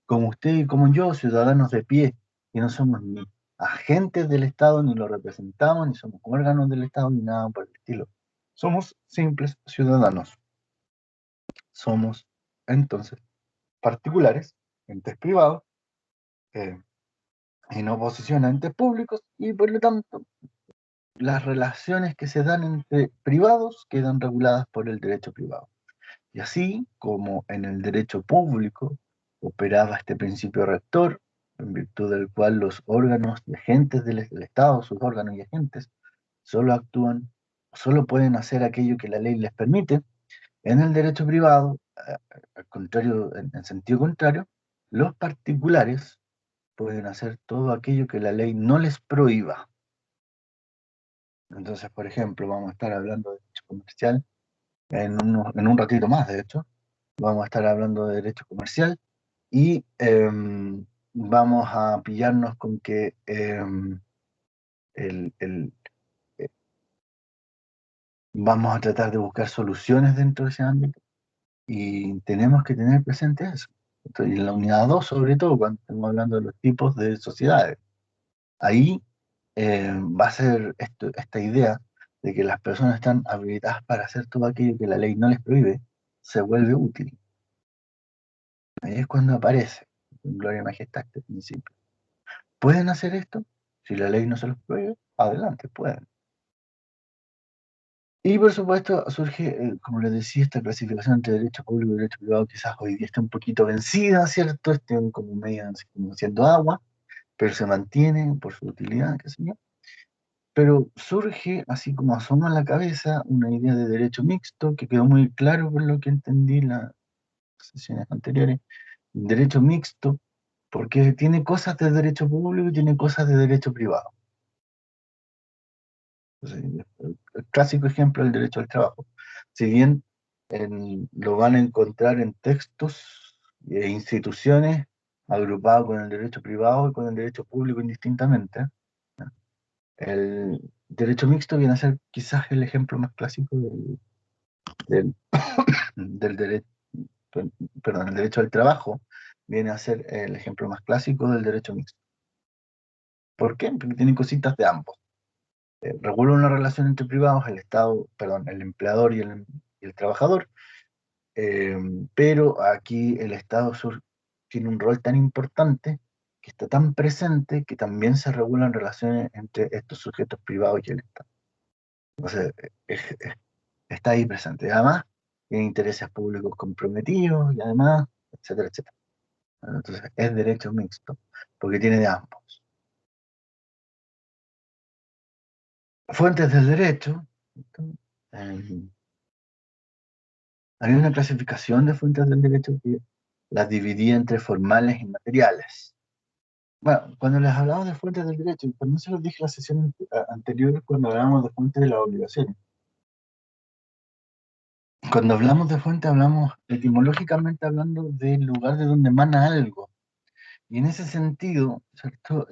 como usted y como yo, ciudadanos de pie, que no somos ni agentes del Estado, ni lo representamos, ni somos órganos del Estado, ni nada por el estilo. Somos simples ciudadanos. Somos, entonces, particulares, entes privados, en oposición a entes públicos, y por lo tanto, las relaciones que se dan entre privados quedan reguladas por el derecho privado. Y así como en el derecho público operaba este principio rector, en virtud del cual los órganos y agentes del Estado, sus órganos y agentes, solo pueden hacer aquello que la ley les permite. En el derecho privado, al contrario, en sentido contrario, los particulares pueden hacer todo aquello que la ley no les prohíba. Entonces, por ejemplo, vamos a estar hablando de derecho comercial en un ratito más, de hecho. Vamos a estar hablando de derecho comercial y vamos a pillarnos con que el, el, eh, vamos a tratar de buscar soluciones dentro de ese ámbito y tenemos que tener presente eso. Entonces, en la unidad 2, sobre todo, cuando estamos hablando de los tipos de sociedades, ahí va a ser esta idea de que las personas están habilitadas para hacer todo aquello que la ley no les prohíbe, se vuelve útil. Ahí es cuando aparece en Gloria y Majestad este principio. ¿Pueden hacer esto? Si la ley no se los prohíbe, adelante, pueden. Y por supuesto surge, como les decía, esta clasificación entre derecho público y derecho privado, quizás hoy día está un poquito vencida, ¿cierto? Estén como medio así como haciendo agua, pero se mantiene por su utilidad, qué sé yo. Pero surge, así como asoma a la cabeza, una idea de derecho mixto, que quedó muy claro por lo que entendí en las sesiones anteriores. Derecho mixto, porque tiene cosas de derecho público y tiene cosas de derecho privado. Entonces, el clásico ejemplo es el derecho al trabajo. Si bien lo van a encontrar en textos e instituciones agrupado con el derecho privado y con el derecho público indistintamente. El derecho mixto viene a ser quizás el ejemplo más clásico del, del derecho, perdón, el derecho al trabajo viene a ser el ejemplo más clásico del derecho mixto. ¿Por qué? Porque tiene cositas de ambos. Regula una relación entre privados, el Estado, perdón, el empleador y el trabajador, pero aquí el Estado tiene un rol tan importante, que está tan presente, que también se regulan relaciones entre estos sujetos privados y el Estado. Entonces, está ahí presente. Además, tiene intereses públicos comprometidos y además, etcétera, etcétera. Entonces, es derecho mixto, porque tiene de ambos. Fuentes del derecho. eh, Había una clasificación de fuentes del derecho que las dividía entre formales y materiales. Bueno, cuando les hablamos de fuentes del derecho, también se los dije en la sesión anterior cuando hablábamos de fuentes de las obligaciones. Cuando hablamos de fuente, hablamos etimológicamente hablando del lugar de donde emana algo. Y en ese sentido, ¿cierto?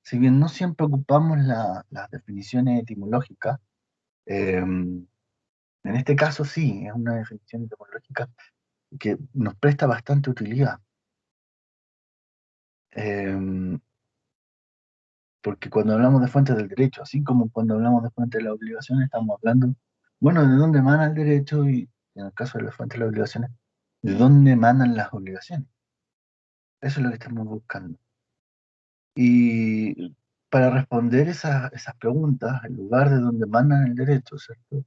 Si bien no siempre ocupamos las definiciones etimológicas, en este caso sí, es una definición etimológica que nos presta bastante utilidad. Porque cuando hablamos de fuentes del derecho, así como cuando hablamos de fuentes de la obligación, estamos hablando, bueno, de dónde emana el derecho y en el caso de las fuentes de las obligaciones, de dónde emanan las obligaciones. Eso es lo que estamos buscando. Y para responder esas preguntas, en lugar de dónde emanan el derecho, ¿cierto?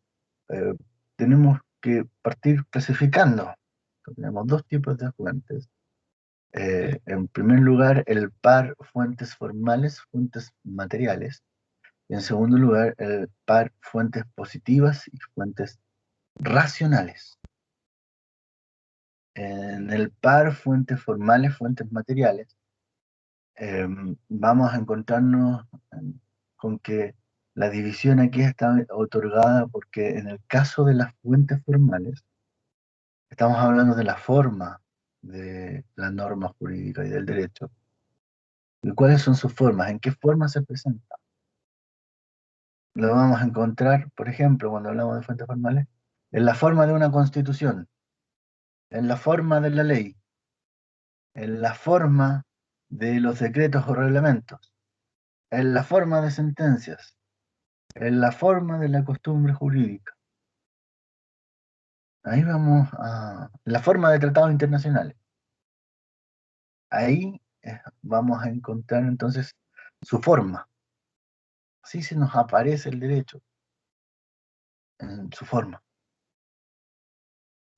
Eh, Tenemos que partir clasificando. Tenemos dos tipos de fuentes. En primer lugar, el par fuentes formales, fuentes materiales. Y en segundo lugar, el par fuentes positivas y fuentes racionales. En el par fuentes formales, fuentes materiales, vamos a encontrarnos con que la división aquí está otorgada porque en el caso de las fuentes formales, estamos hablando de la forma de la norma jurídica y del derecho. ¿Y cuáles son sus formas? ¿En qué forma se presenta? Lo vamos a encontrar, por ejemplo, cuando hablamos de fuentes formales, en la forma de una constitución, en la forma de la ley, en la forma de los decretos o reglamentos, en la forma de sentencias, en la forma de la costumbre jurídica. Ahí vamos a la forma de tratados internacionales. Ahí vamos a encontrar entonces su forma. Así se nos aparece el derecho en su forma.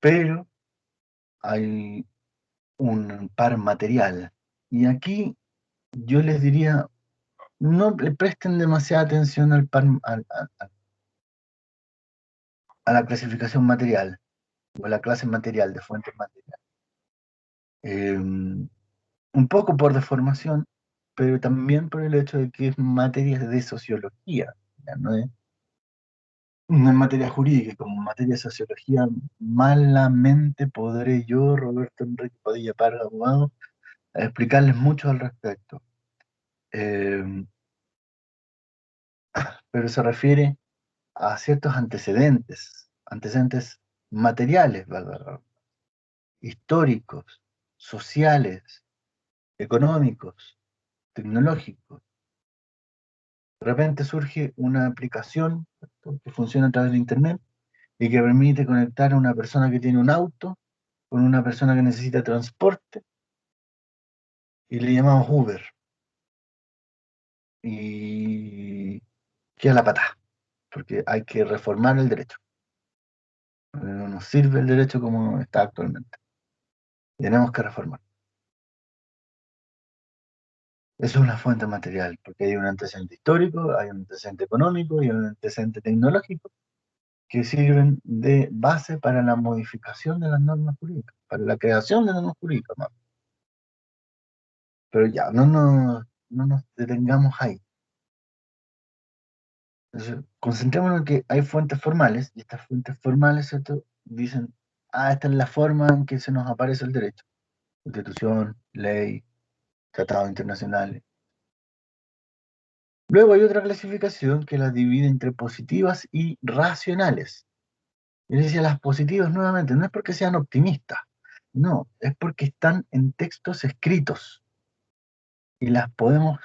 Pero hay un par material. Y aquí yo les diría, no le presten demasiada atención a la clasificación material o a la clase material de fuentes materiales. Un poco por deformación, pero también por el hecho de que es materia de sociología, ya no es materia jurídica, como materia de sociología, malamente podré yo, Roberto Enrique Padilla Parga, abogado, explicarles mucho al respecto. Pero se refiere a ciertos antecedentes materiales, ¿verdad? Históricos, sociales, económicos, tecnológicos. De repente surge una aplicación, ¿cierto?, que funciona a través de Internet y que permite conectar a una persona que tiene un auto con una persona que necesita transporte y le llamamos Uber. Y queda la patada, porque hay que reformar el derecho. No nos sirve el derecho como está actualmente. Tenemos que reformar. Eso es una fuente material, porque hay un antecedente histórico, hay un antecedente económico y un antecedente tecnológico que sirven de base para la modificación de las normas jurídicas, para la creación de normas jurídicas, ¿no? Pero ya, no nos detengamos ahí. Entonces, concentrémonos en que hay fuentes formales, y estas fuentes formales, ¿cierto?, dicen, esta es la forma en que se nos aparece el derecho. Constitución, ley, tratados internacionales. Luego hay otra clasificación que las divide entre positivas y racionales. Yo decía, las positivas nuevamente, no es porque sean optimistas, no, es porque están en textos escritos y las podemos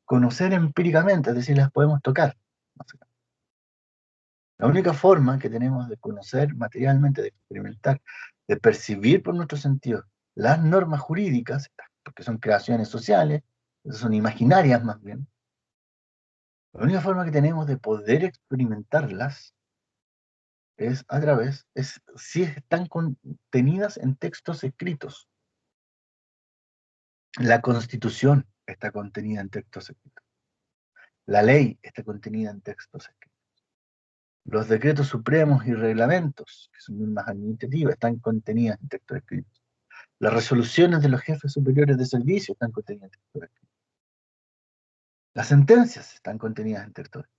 conocer empíricamente, es decir, las podemos tocar. La única forma que tenemos de conocer materialmente, de experimentar, de percibir por nuestros sentidos las normas jurídicas, porque son creaciones sociales, son imaginarias más bien, la única forma que tenemos de poder experimentarlas es a través, es si están contenidas en textos escritos. La Constitución está contenida en textos escritos. La ley está contenida en textos escritos. Los decretos supremos y reglamentos, que son normas administrativas, están contenidas en textos escritos. Las resoluciones de los jefes superiores de servicio están contenidas en textos escritos. Las sentencias están contenidas en textos escritos.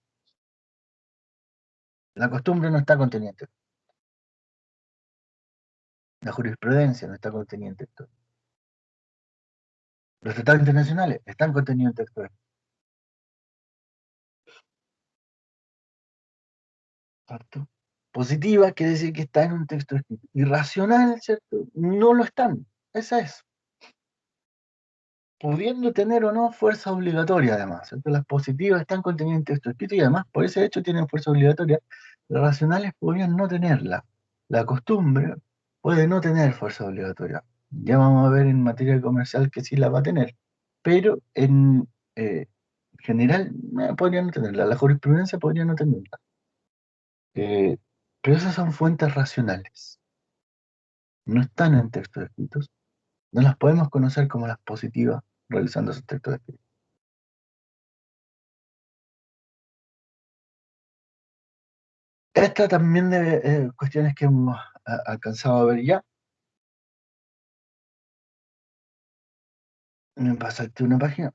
La costumbre no está contenida en textos. La jurisprudencia no está contenida en textos. Los tratados internacionales están contenidos en textos escritos. ¿Cierto? Positiva quiere decir que está en un texto escrito. Irracional, ¿cierto? No lo están. Esa es. Pudiendo tener o no fuerza obligatoria, además, ¿cierto? Las positivas están contenidas en texto escrito y además, por ese hecho, tienen fuerza obligatoria. Las racionales podrían no tenerla. La costumbre puede no tener fuerza obligatoria. Ya vamos a ver en materia comercial que sí la va a tener. Pero en general, podría no tenerla. La jurisprudencia podría no tenerla. Eh, pero esas son fuentes racionales. No están en textos escritos. No las podemos conocer como las positivas revisando esos textos escritos. Esta también de cuestiones que hemos alcanzado a ver ya. Me pasaste una página.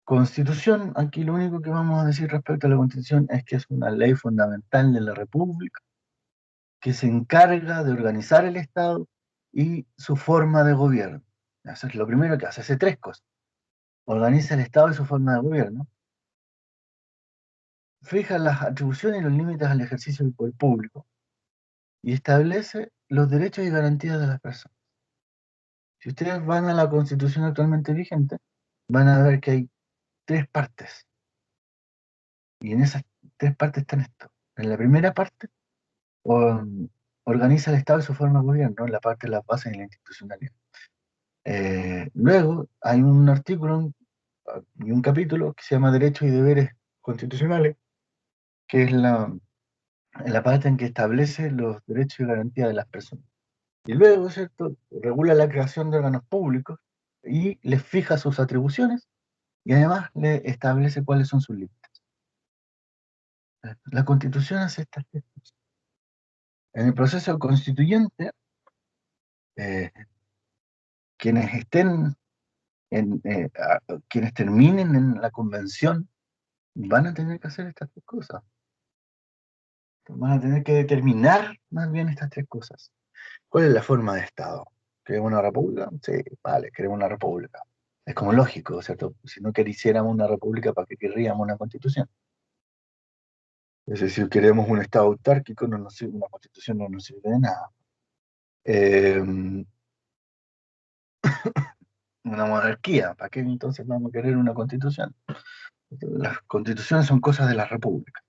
Constitución, aquí lo único que vamos a decir respecto a la Constitución es que es una ley fundamental de la República que se encarga de organizar el Estado y su forma de gobierno. Eso es lo primero que hace. Hace tres cosas. Organiza el Estado y su forma de gobierno. Fija las atribuciones y los límites al ejercicio del poder público y establece los derechos y garantías de las personas. Si ustedes van a la Constitución actualmente vigente, van a ver que hay tres partes. Y en esas tres partes están esto. En la primera parte, organiza el Estado y su forma de gobierno, en la parte de las bases y la institucionalidad. Luego hay un artículo y un capítulo que se llama Derechos y Deberes Constitucionales, que es la parte en que establece los derechos y garantías de las personas. Y luego, ¿cierto?, regula la creación de órganos públicos y les fija sus atribuciones y además le establece cuáles son sus límites. La Constitución hace estas tres cosas. En el proceso constituyente, quienes estén quienes terminen en la convención van a tener que hacer estas tres cosas. Van a tener que determinar más bien estas tres cosas. ¿Cuál es la forma de Estado? ¿Queremos una república? Sí, vale, queremos una república. Es como lógico, ¿cierto? Si no quisiéramos una república, ¿para qué querríamos una constitución? Es decir, si queremos un Estado autárquico, una constitución no nos sirve de nada. Una monarquía, ¿para qué entonces vamos a querer una constitución? Las constituciones son cosas de la república.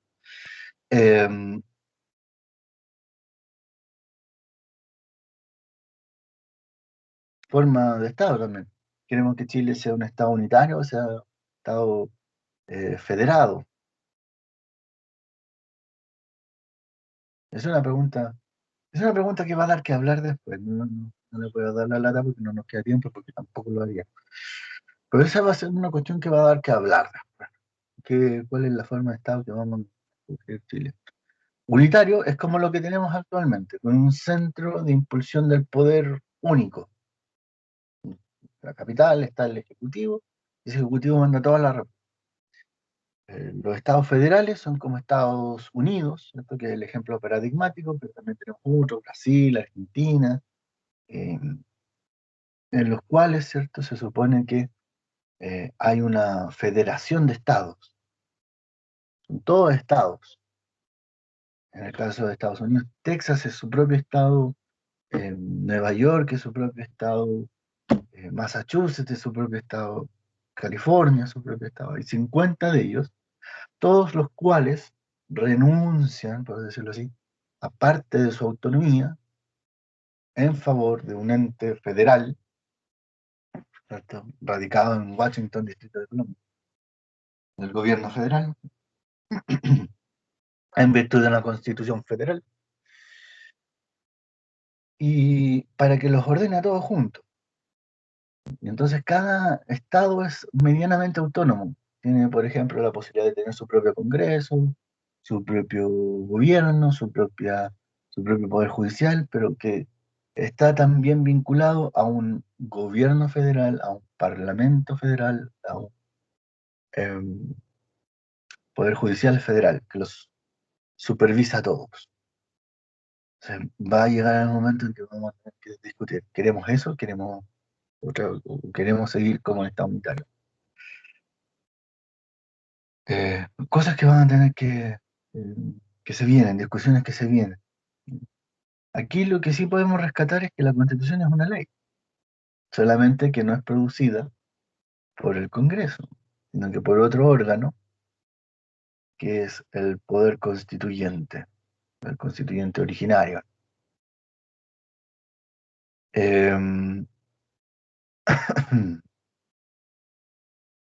Forma de Estado también. Queremos que Chile sea un Estado unitario o sea un Estado federado. Es una pregunta que va a dar que hablar después. No le puedo dar la lata porque no nos queda tiempo, porque tampoco lo haría. Pero esa va a ser una cuestión que va a dar que hablar después. ¿Cuál es la forma de Estado que vamos a escoger Chile? Unitario es como lo que tenemos actualmente, con un centro de impulsión del poder único. La capital está el Ejecutivo, y ese Ejecutivo manda toda la República. Los estados federales son como Estados Unidos, ¿cierto?, que es el ejemplo paradigmático, pero también tenemos otros, Brasil, Argentina, en los cuales, ¿cierto?, se supone que hay una federación de estados, son todos estados. En el caso de Estados Unidos, Texas es su propio estado, Nueva York es su propio estado, Massachusetts es su propio estado, California es su propio estado. Hay 50 de ellos, todos los cuales renuncian, por decirlo así, a parte de su autonomía en favor de un ente federal, ¿cierto?, radicado en Washington, Distrito de Columbia, del gobierno federal, en virtud de la Constitución Federal, y para que los ordene a todos juntos. Y entonces cada estado es medianamente autónomo. Tiene, por ejemplo, la posibilidad de tener su propio Congreso, su propio gobierno, su propio poder judicial, pero que está también vinculado a un gobierno federal, a un parlamento federal, a un em, poder judicial federal, que los supervisa a todos. O sea, va a llegar el momento en que vamos a tener que discutir, ¿queremos eso? ¿Queremos seguir como el Estado unitario? Cosas que van a tener que se vienen, discusiones que se vienen. Aquí lo que sí podemos rescatar es que la Constitución es una ley, solamente que no es producida por el Congreso, sino que por otro órgano, que es el poder constituyente, el constituyente originario.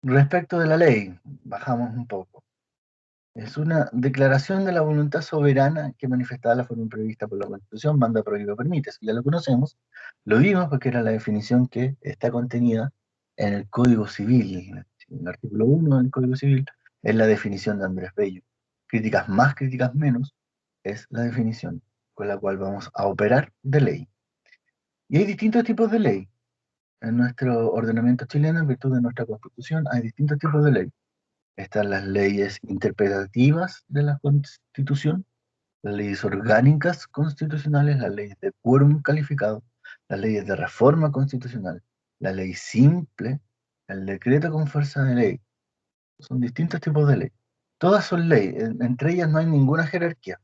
Respecto de la ley, bajamos un poco. Es una declaración de la voluntad soberana que manifestada la forma prevista por la Constitución, manda, prohíbe o permite. Si ya lo conocemos, lo vimos porque era la definición que está contenida en el Código Civil. En el artículo 1 del Código Civil es la definición de Andrés Bello. Críticas más, críticas menos, es la definición con la cual vamos a operar de ley. Y hay distintos tipos de ley. En nuestro ordenamiento chileno, en virtud de nuestra Constitución, hay distintos tipos de ley. Están las leyes interpretativas de la Constitución, las leyes orgánicas constitucionales, las leyes de quórum calificado, las leyes de reforma constitucional, la ley simple, el decreto con fuerza de ley. Son distintos tipos de ley. Todas son ley, entre ellas no hay ninguna jerarquía.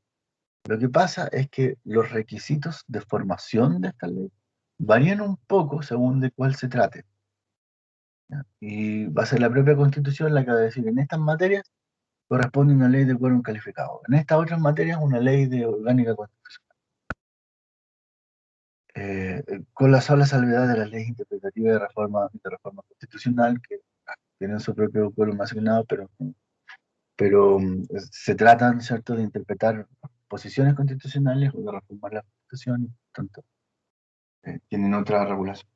Lo que pasa es que los requisitos de formación de esta ley varían un poco según de cuál se trate. ¿Ya? Y va a ser la propia Constitución la que va a decir, en estas materias corresponde una ley de quórum calificado. En estas otras materias, una ley de orgánica constitucional. Con la sola salvedad de las leyes interpretativas de reforma constitucional, que tienen su propio quórum asignado, pero se tratan, ¿cierto?, de interpretar posiciones constitucionales o de reformar la Constitución, y por tanto, tienen otra regulación.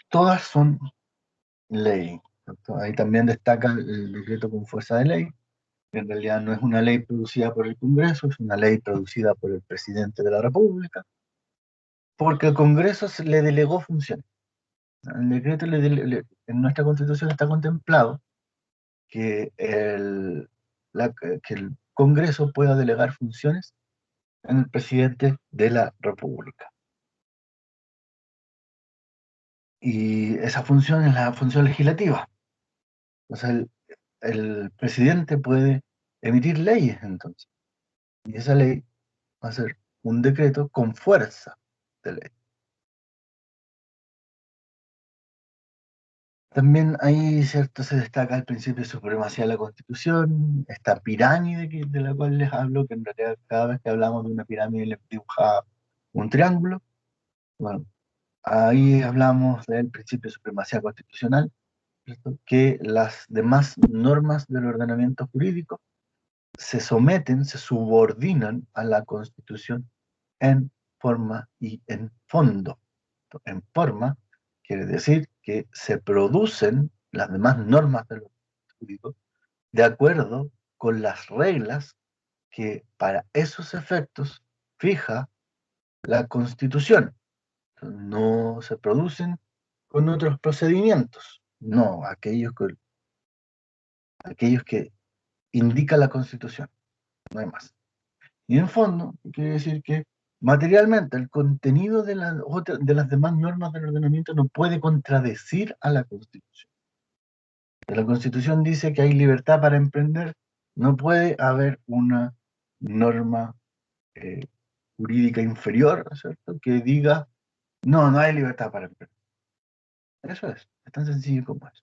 Todas son ley, ¿cierto? Ahí también destaca el decreto con fuerza de ley, que en realidad no es una ley producida por el Congreso, es una ley producida por el presidente de la República, porque el Congreso se le delegó funciones. El decreto en nuestra Constitución está contemplado que que el Congreso pueda delegar funciones en el presidente de la República. Y esa función es la función legislativa. O sea, el presidente puede emitir leyes entonces. Y esa ley va a ser un decreto con fuerza de ley. También ahí, ¿cierto?, se destaca el principio de supremacía de la Constitución, esta pirámide de la cual les hablo, que en realidad cada vez que hablamos de una pirámide le dibujaba un triángulo. Bueno, ahí hablamos del principio de supremacía constitucional, ¿cierto?, que las demás normas del ordenamiento jurídico se someten, se subordinan a la Constitución en forma y en fondo. En forma quiere decir que se producen las demás normas del ordenamiento jurídico de acuerdo con las reglas que para esos efectos fija la Constitución. No se producen con otros procedimientos, no, aquellos que indica la Constitución, no hay más. Y en fondo, quiere decir que materialmente el contenido de las demás normas del ordenamiento no puede contradecir a la Constitución. La Constitución dice que hay libertad para emprender, no puede haber una norma eh, jurídica inferior, ¿cierto?, que diga, no, no hay libertad para emprender. Eso es tan sencillo como eso.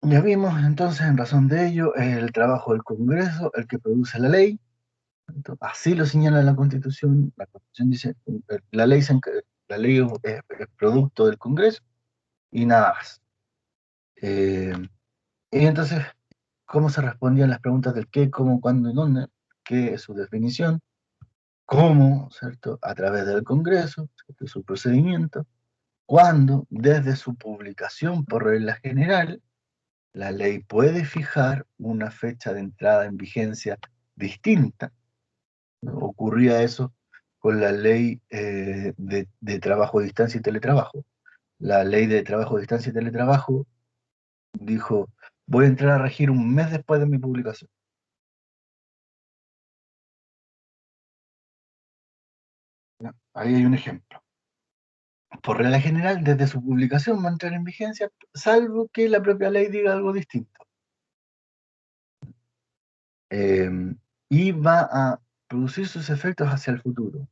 Ya vimos entonces, en razón de ello, el trabajo del Congreso, el que produce la ley. Así lo señala la Constitución. La Constitución dice, la ley es producto del Congreso y nada más. Y entonces, ¿cómo se respondían las preguntas del qué, cómo, cuándo y dónde? ¿Qué es su definición? ¿Cómo, cierto? A través del Congreso, ¿cierto?, su procedimiento. ¿Cuándo? Desde su publicación por regla general, la ley puede fijar una fecha de entrada en vigencia distinta. Ocurría eso con la ley de trabajo a distancia y teletrabajo. La ley de trabajo a distancia y teletrabajo dijo, voy a entrar a regir un mes después de mi publicación. ¿Ya? Ahí hay un ejemplo. Por regla general, desde su publicación va a entrar en vigencia, salvo que la propia ley diga algo distinto. Y va a producir sus efectos hacia el futuro,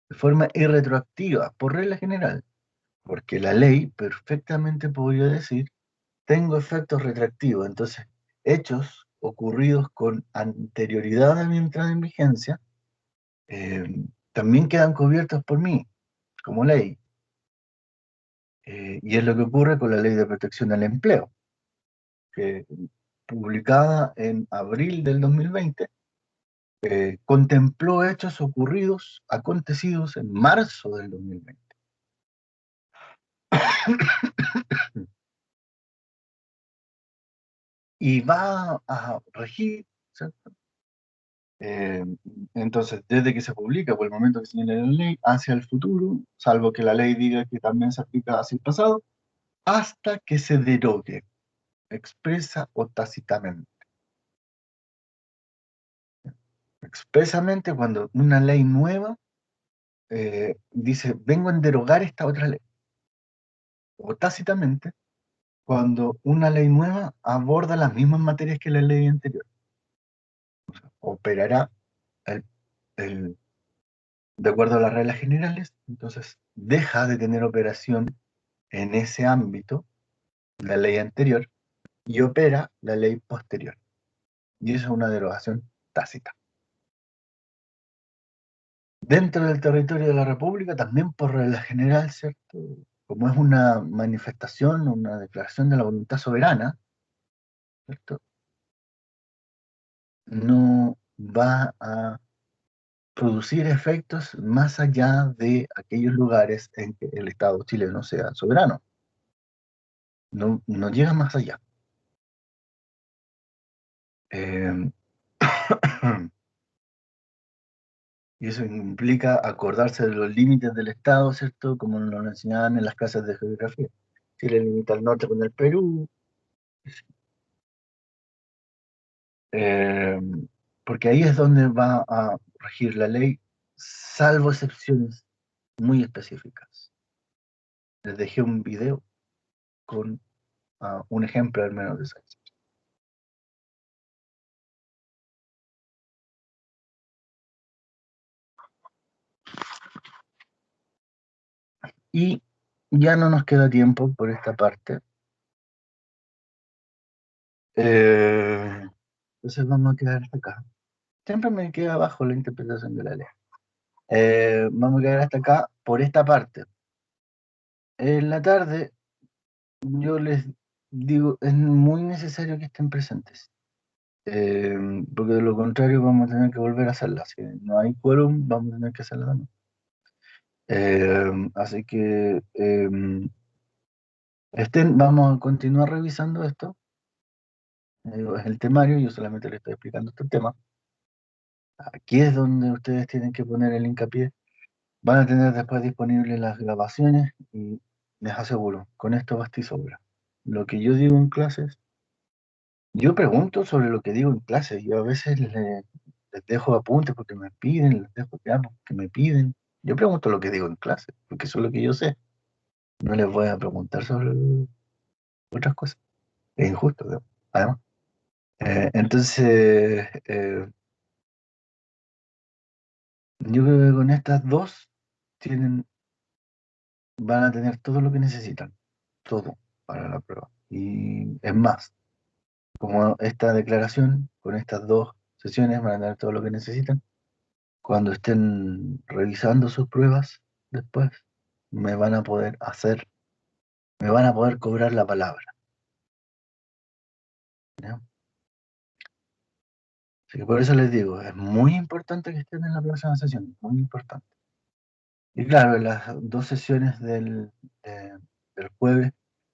de forma irretroactiva, por regla general, porque la ley perfectamente podría decir, tengo efectos retroactivos, entonces hechos ocurridos con anterioridad a mi entrada en vigencia también quedan cubiertos por mí, como ley. Y es lo que ocurre con la Ley de Protección al Empleo, que publicada en abril del 2020, contempló hechos ocurridos, acontecidos en marzo del 2020. Y va a regir, ¿cierto? Entonces, desde que se publica, por el momento que se señala la ley, hacia el futuro, salvo que la ley diga que también se aplica hacia el pasado, hasta que se derogue, expresa o tácitamente. Expresamente, cuando una ley nueva dice, vengo a derogar esta otra ley, o tácitamente, cuando una ley nueva aborda las mismas materias que la ley anterior. O sea, operará el, el, de acuerdo a las reglas generales, entonces deja de tener operación en ese ámbito la ley anterior y opera la ley posterior. Y eso es una derogación tácita. Dentro del territorio de la República, también por regla general, ¿cierto? Como es una manifestación, una declaración de la voluntad soberana, ¿cierto?, no va a producir efectos más allá de aquellos lugares en que el Estado chileno sea soberano. No, no llega más allá. Eh, y eso implica acordarse de los límites del Estado, ¿cierto?, como nos lo enseñaban en las clases de geografía. Chile limita al norte con el Perú, eh, porque ahí es donde va a regir la ley, salvo excepciones muy específicas. Les dejé un video con un ejemplo al menos de esa excepción. Y ya no nos queda tiempo por esta parte. Entonces vamos a quedar hasta acá. Siempre me queda abajo la interpretación de la ley. Vamos a quedar hasta acá por esta parte. En la tarde, yo les digo, es muy necesario que estén presentes. Porque de lo contrario vamos a tener que volver a hacerla. Si no hay quórum, vamos a tener que hacerla también. Así que vamos a continuar revisando esto. Es el temario, yo solamente les estoy explicando este tema. Aquí es donde ustedes tienen que poner el hincapié. Van a tener después disponibles las grabaciones y les aseguro, con esto basta y sobra. Lo que yo digo en clases Yo pregunto sobre lo que digo en clase. Yo a veces les dejo apuntes porque me piden, les dejo temas que me piden. Yo pregunto lo que digo en clase, porque eso es lo que yo sé. No les voy a preguntar sobre otras cosas. Es injusto, ¿no? Además. Entonces, yo creo que con estas dos van a tener todo lo que necesitan, todo para la prueba. Y es más, como esta declaración, con estas dos sesiones van a tener todo lo que necesitan. Cuando estén revisando sus pruebas después, me van a poder cobrar la palabra, ¿ya? Así que por eso les digo, es muy importante que estén en la próxima sesión, muy importante. Y claro, en las dos sesiones del jueves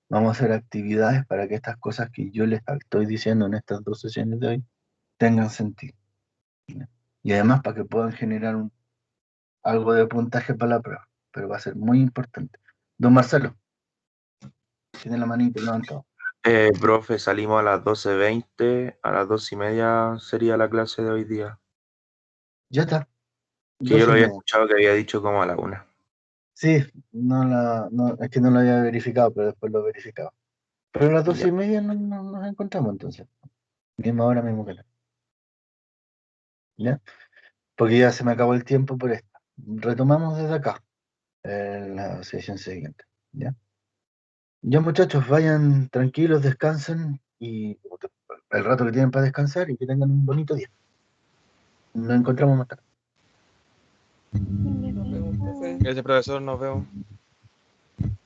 vamos a hacer actividades para que estas cosas que yo les estoy diciendo en estas dos sesiones de hoy tengan sentido, ¿ya? Y además para que puedan generar algo de puntaje para la prueba, pero va a ser muy importante. Don Marcelo, tiene la manita levantada. Profe, salimos a las 12:20, a las 2:30 sería la clase de hoy día. Ya está. Que yo lo había 12:30. escuchado que había dicho como a la 1. Sí, es que no lo había verificado, pero después lo he verificado. Pero a las 12:30 nos encontramos entonces. Misma hora, mismo canal. ¿Ya? Porque ya se me acabó el tiempo por esta. Retomamos desde acá, en la sesión siguiente. ¿Ya? Ya, muchachos, vayan tranquilos, descansen y el rato que tienen para descansar y que tengan un bonito día. Nos encontramos más tarde. Nos vemos, profe. Gracias, profesor. Nos vemos.